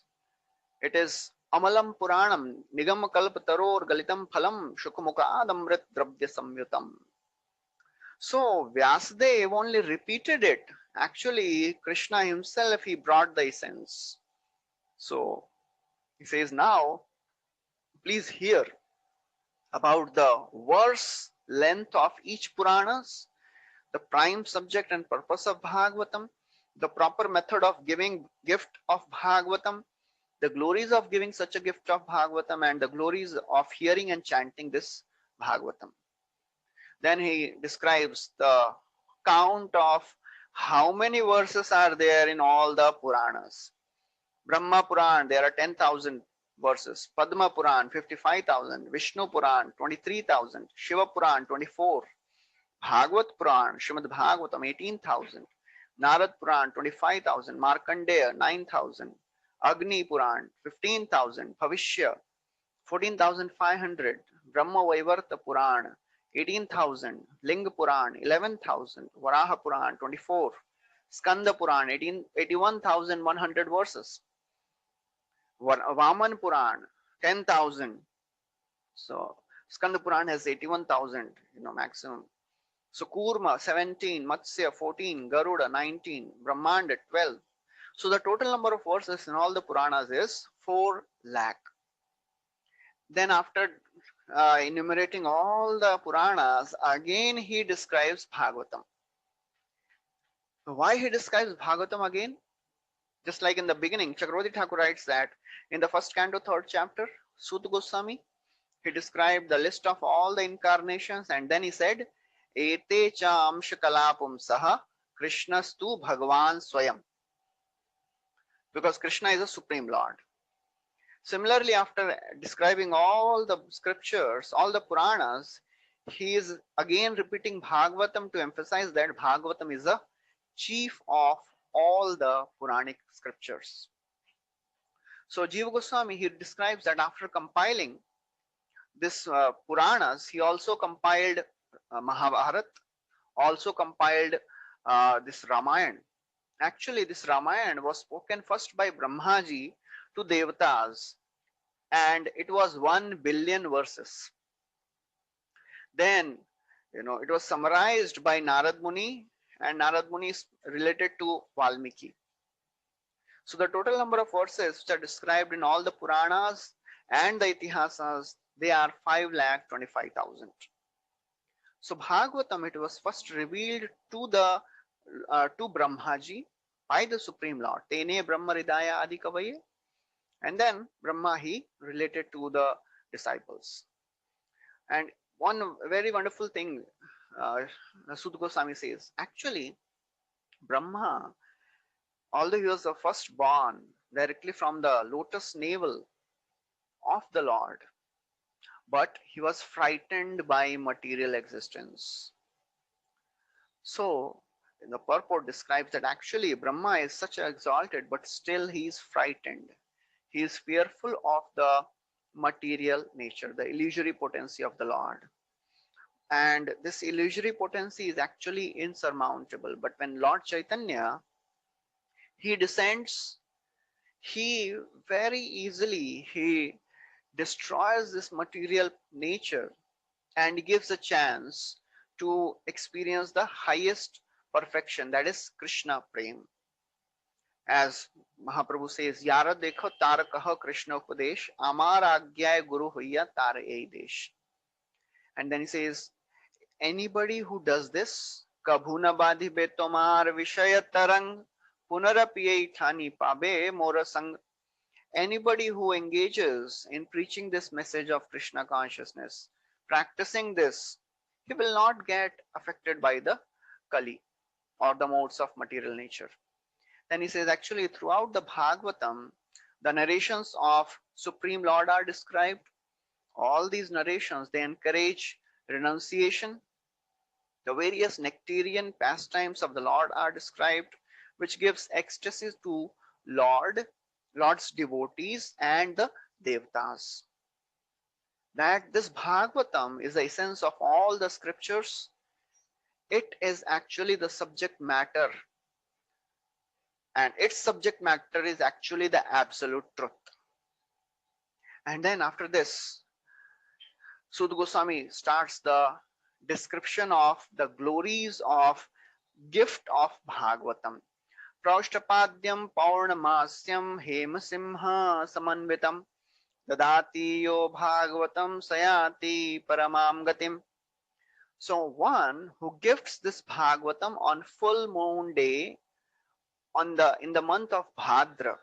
It is Amalam Puranam, Nigam Kalpa Taror Galitam Phalam, Shukmukadamrit Drabya Samyutam. So Vyasadeva only repeated it. Actually, Krishna himself, he brought the essence. So he says, now, please hear about the verse length of each Puranas, the prime subject and purpose of Bhagavatam, the proper method of giving gift of Bhagavatam, the glories of giving such a gift of Bhagavatam, and the glories of hearing and chanting this Bhagavatam. Then he describes the count of how many verses are there in all the Puranas. Brahma Puran, there are 10,000 verses. Padma Puran, 55,000. Vishnu Puran, 23,000. Shiva Puran, 24. Bhagavat Puran, Srimad Bhagavatam, 18,000. Narad Puran, 25,000. Markandeya, 9,000. Agni Puran, 15,000. Bhavishya, 14,500. Brahma Vaivarta Puran, 18,000. Linga Puran, 11,000. Varaha Puran, 24. Skanda Puran, 81,100 verses. Vaman Puran, 10,000. So Skanda Puran has 81,000, maximum. So Kurma 17, Matsya 14, Garuda 19, Brahmanda 12. So the total number of verses in all the Puranas is 4 lakh. Then after enumerating all the Puranas, again he describes Bhagavatam. Why he describes Bhagavatam again? Just like in the beginning, Chakravarti Thakur writes that in the first canto, third chapter, Suta Goswami, he described the list of all the incarnations, and then he said, Ete cha amsha kalapum saha Krishnastu Bhagavan Swayam. Because Krishna is the Supreme Lord. Similarly, after describing all the scriptures, all the Puranas, he is again repeating Bhagavatam to emphasize that Bhagavatam is the chief of all the Puranic scriptures. So Jiva Goswami, he describes that after compiling this Puranas, he also compiled Mahabharat, also compiled this Ramayana. Actually, this Ramayana was spoken first by Brahmaji to Devatas, and it was 1 billion verses. Then, it was summarized by Narad Muni, and Narad Muni is related to Valmiki. So the total number of verses which are described in all the Puranas and the Itihasas, they are 5,25,000. So Bhagavatam, it was first revealed to Brahmaji by the Supreme Lord. Tene Brahma Hridaya Adi Kavaye. And then Brahma, he related to the disciples. And one very wonderful thing, Suta Goswami says, actually, Brahma, although he was the first born directly from the lotus navel of the Lord, but he was frightened by material existence. So, the purport describes that actually Brahma is such exalted, but still he is frightened. He is fearful of the material nature, the illusory potency of the Lord. And this illusory potency is actually insurmountable. But when Lord Chaitanya, he descends, he very easily, he destroys this material nature and gives a chance to experience the highest perfection, that is Krishna Prem. As Mahaprabhu says, Yara dekho tara kaho Krishna upadesh, amar agyay guru hoya tara ei desh. And then he says, anybody who does this, kabhu na badhi be tomar vishaya tarang, punarapiye thani pabe mora sang. Anybody who engages in preaching this message of Krishna consciousness, practicing this, he will not get affected by the Kali or the modes of material nature. Then he says, actually, throughout the Bhagavatam, the narrations of Supreme Lord are described. All these narrations, they encourage renunciation. The various nectarian pastimes of the Lord are described, which gives ecstasy to Lord's devotees and the Devatas. That this Bhagavatam is the essence of all the scriptures. It is actually the subject matter, and its subject matter is actually the absolute truth. And then after this, Suta Goswami starts the description of the glories of gift of Bhagavatam. Praushtapadyam Paurnamasyam Hemasimha Samanvitam Dadati yo Bhagavatam Sayati Paramam Gatim. So one who gifts this Bhagavatam on full moon day in the month of Bhadra,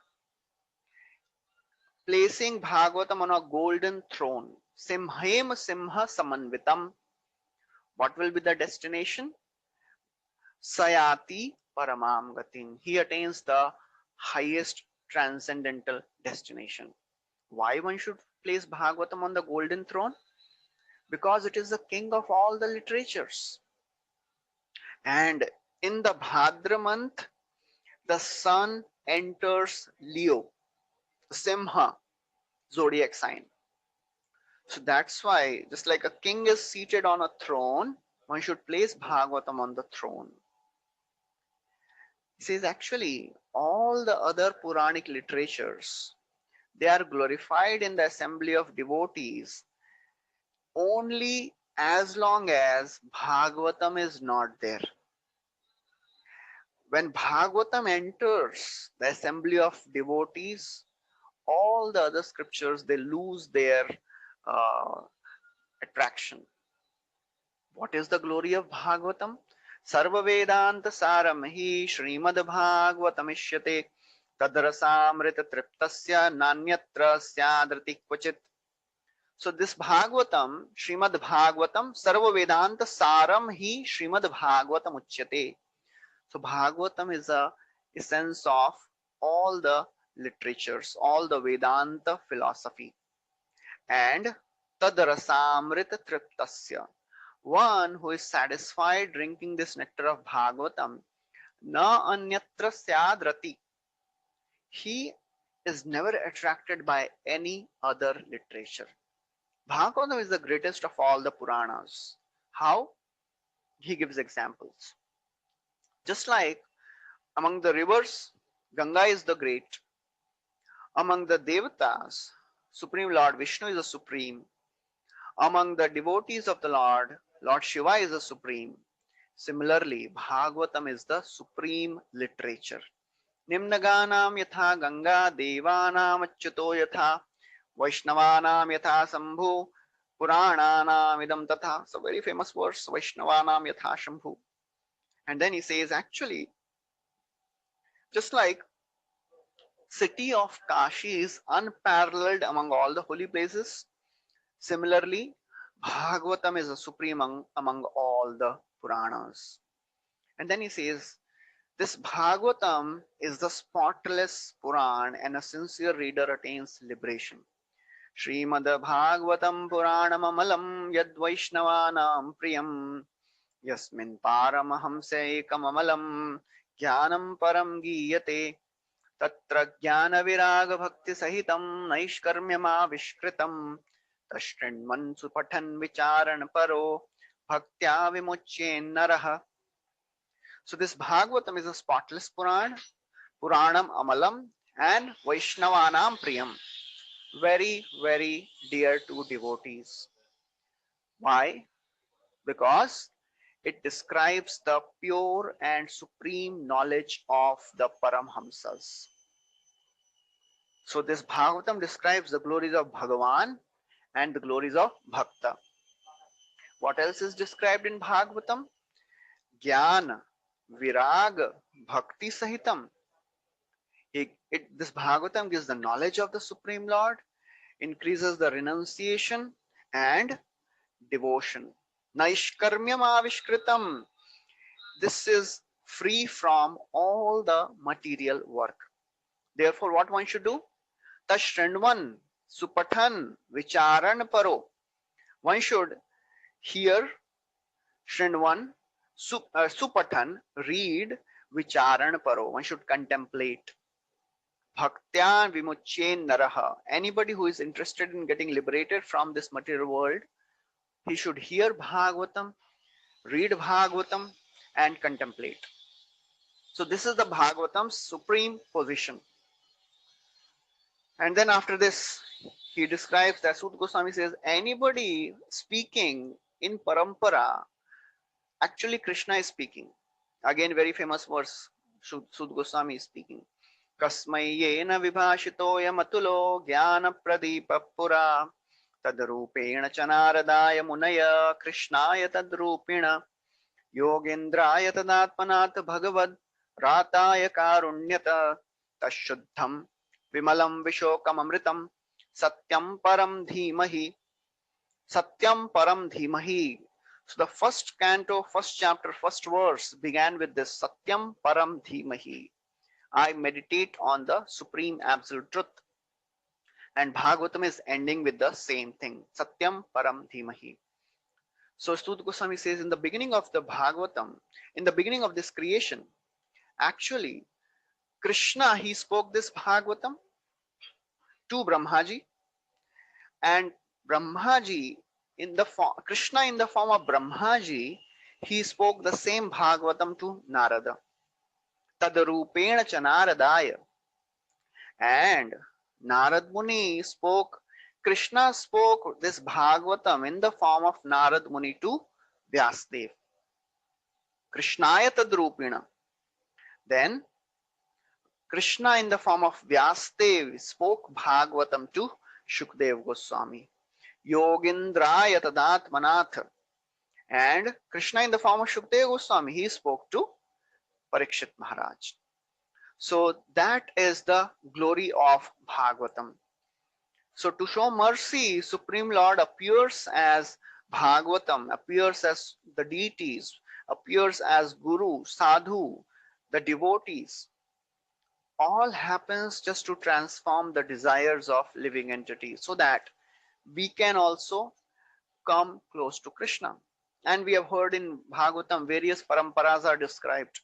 placing Bhagavatam on a golden throne, Simhem Simha Samanvitam. What will be the destination? Sayati Paramam Gatim. He attains the highest transcendental destination. Why one should place Bhagavatam on the golden throne? Because it is the king of all the literatures. And in the Bhadra month, the sun enters Leo, Simha, zodiac sign. So that's why, just like a king is seated on a throne, one should place Bhagavatam on the throne. He says actually all the other Puranic literatures, they are glorified in the assembly of devotees only as long as Bhagavatam is not there. When Bhagavatam enters the assembly of devotees, all the other scriptures they lose their uh, attraction. What is the glory of Bhagavatam? Sarva Vedanta Saram hi Srimad Bhagavatam Tadrasamrita Triptasya Nanyatra Syadrati Kvachit. So this Bhagavatam, Srimad Bhagavatam, Sarva Vedanta Saram hi Srimad Bhagavatam Uchyate. So Bhagavatam is a essence of all the literatures, all the Vedanta philosophy. And Tadrasamrita Triptasya. One who is satisfied drinking this nectar of Bhagavatam, na anyatra syadrati. He is never attracted by any other literature. Bhagavatam is the greatest of all the Puranas. How? He gives examples. Just like among the rivers, Ganga is the great. Among the Devatas, Supreme Lord Vishnu is the supreme. Among the devotees of the Lord, Lord Shiva is the supreme. Similarly, Bhagavatam is the supreme literature. Nimnaganam yatha Ganga Devanam achyuto yatha Vaishnavanam yatha Sambhu Purananam idam tatha. So very famous verse, Vaishnavanam yatha Shambhu. And then he says actually, just like city of Kashi is unparalleled among all the holy places, similarly, Bhagavatam is the supreme among all the Puranas. And then he says, this Bhagavatam is the spotless Puran and a sincere reader attains liberation. Srimad Bhagavatam Puranam Amalam Yad Vaishnavanam Priyam Yasmin Paramahamse Kamamalam Jnanam Param Giyate Tatra Jnana Viraga Bhakti Sahitam Naishkarmyama Vishkritam Tashtrinman Supathan Vicharan Paro Bhaktya Vimuchyen Naraha. So this Bhagavatam is a spotless Puran, Puranam Amalam and Vaishnavanam Priyam. Very, very dear to devotees. Why? Because it describes the pure and supreme knowledge of the Paramhamsas. So this Bhagavatam describes the glories of Bhagavan and the glories of Bhakta. What else is described in Bhagavatam? Jnana, Viraga, Bhakti Sahitam. This Bhagavatam gives the knowledge of the Supreme Lord, increases the renunciation and devotion. Naishkarmyam avishkritam. This is free from all the material work. Therefore, what one should do? Tashrindvan, supathan, vicharan paro. One should hear, shrindvan, supathan, read, vicharan paro. One should contemplate. Bhaktyan vimuchyen naraha. Anybody who is interested in getting liberated from this material world, he should hear Bhagavatam, read Bhagavatam, and contemplate. So this is the Bhagavatam's supreme position. And then after this, he describes that Sut Goswami says, anybody speaking in parampara, actually Krishna is speaking. Again, very famous verse, Sut Goswami is speaking. Kasmai yena vibhashito yamatulo jnana pradipa pura tadrupena chanaradaya munaya krishnaya tadrupena yogendraya tadatmanat bhagavad rataya karunyata tashuddham vimalam vishokam amritam satyam param dhimahi. Satyam param dhimahi. So the first canto, first chapter, first verse began with this Satyam param dhimahi. I meditate on the supreme absolute truth. And Bhagavatam is ending with the same thing. Satyam param dhimahi. So Sut Goswami says in the beginning of the Bhagavatam, in the beginning of this creation, actually Krishna, he spoke this Bhagavatam to Brahmaji, and Brahmaji in the form, Krishna in the form of Brahmaji, he spoke the same Bhagavatam to Narada. Tadarupena cha Naradaya. And Narad Muni spoke, Krishna spoke this Bhagavatam in the form of Narad Muni to Vyasdev. Krishnaya Tadrupena. Then Krishna in the form of Vyasdev spoke Bhagavatam to Shukdev Goswami. Yogindraya Tadatmanath. And Krishna in the form of Shukdev Goswami, he spoke to Parikshit Maharaj. So that is the glory of Bhagavatam. So to show mercy, Supreme Lord appears as Bhagavatam, appears as the deities, appears as Guru, Sadhu, the devotees. All happens just to transform the desires of living entities so that we can also come close to Krishna. And we have heard in Bhagavatam various paramparas are described.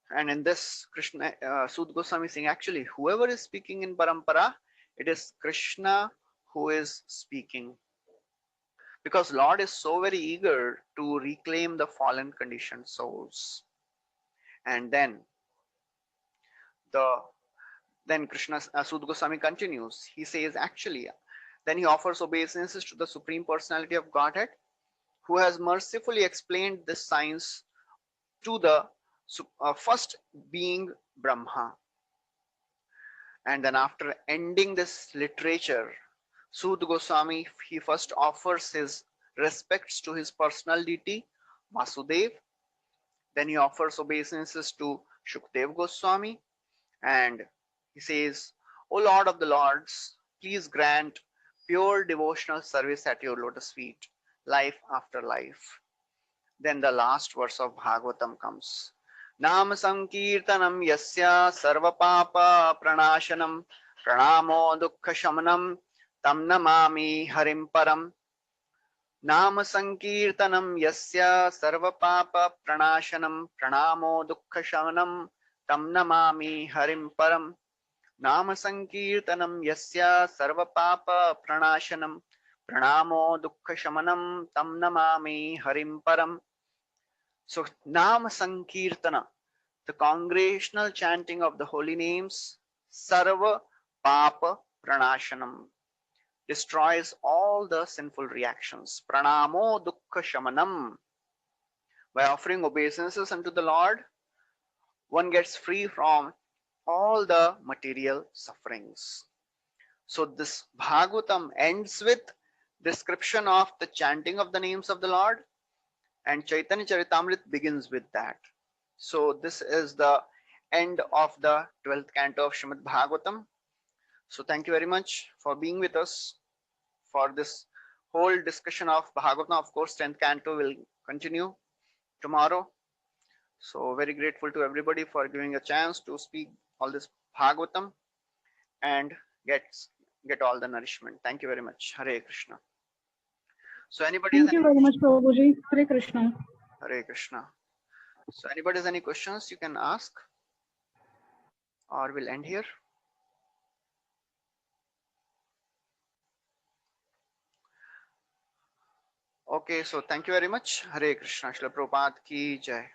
And in this, Krishna, Sud Goswami is saying, actually, whoever is speaking in parampara, it is Krishna who is speaking. Because Lord is so very eager to reclaim the fallen conditioned souls. And then Krishna, Sud Goswami continues. He says, actually, then he offers obeisances to the Supreme Personality of Godhead, who has mercifully explained this science to the first being Brahma. And then after ending this literature, Sud Goswami, he first offers his respects to his personal deity, Vasudev. Then he offers obeisances to Shukdev Goswami. And he says, O Lord of the Lords, please grant pure devotional service at your lotus feet, life after life. Then the last verse of Bhagavatam comes. Nam sankirtanam yasya sarva papa pranashanam pranamo dukkha shamanam tam namami harim param. Nam sankirtanam yasya sarva papa pranashanam pranamo dukkha shamanam tam namami harim param. Nam sankirtanam yasya sarva papa pranashanam pranamo dukkha shamanam tam namami harim param. So Nam Sankirtana, the congregational chanting of the holy names, Sarva Papa Pranashanam, destroys all the sinful reactions. Pranamo Dukkha Shamanam. By offering obeisances unto the Lord, one gets free from all the material sufferings. So this Bhagavatam ends with description of the chanting of the names of the Lord, and Chaitanya Charitamrita begins with that. So this is the end of the 12th canto of Srimad Bhagavatam. So thank you very much for being with us for this whole discussion of Bhagavatam. Of course, 10th canto will continue tomorrow. So very grateful to everybody for giving a chance to speak all this Bhagavatam and get all the nourishment. Thank you very much. Hare Krishna. So anybody Thank you very much, Prabhuji. Hare Krishna. Hare Krishna. So anybody has any questions, you can ask, or we'll end here. Okay, so thank you very much. Hare Krishna. Srila Prabhupada ki jai.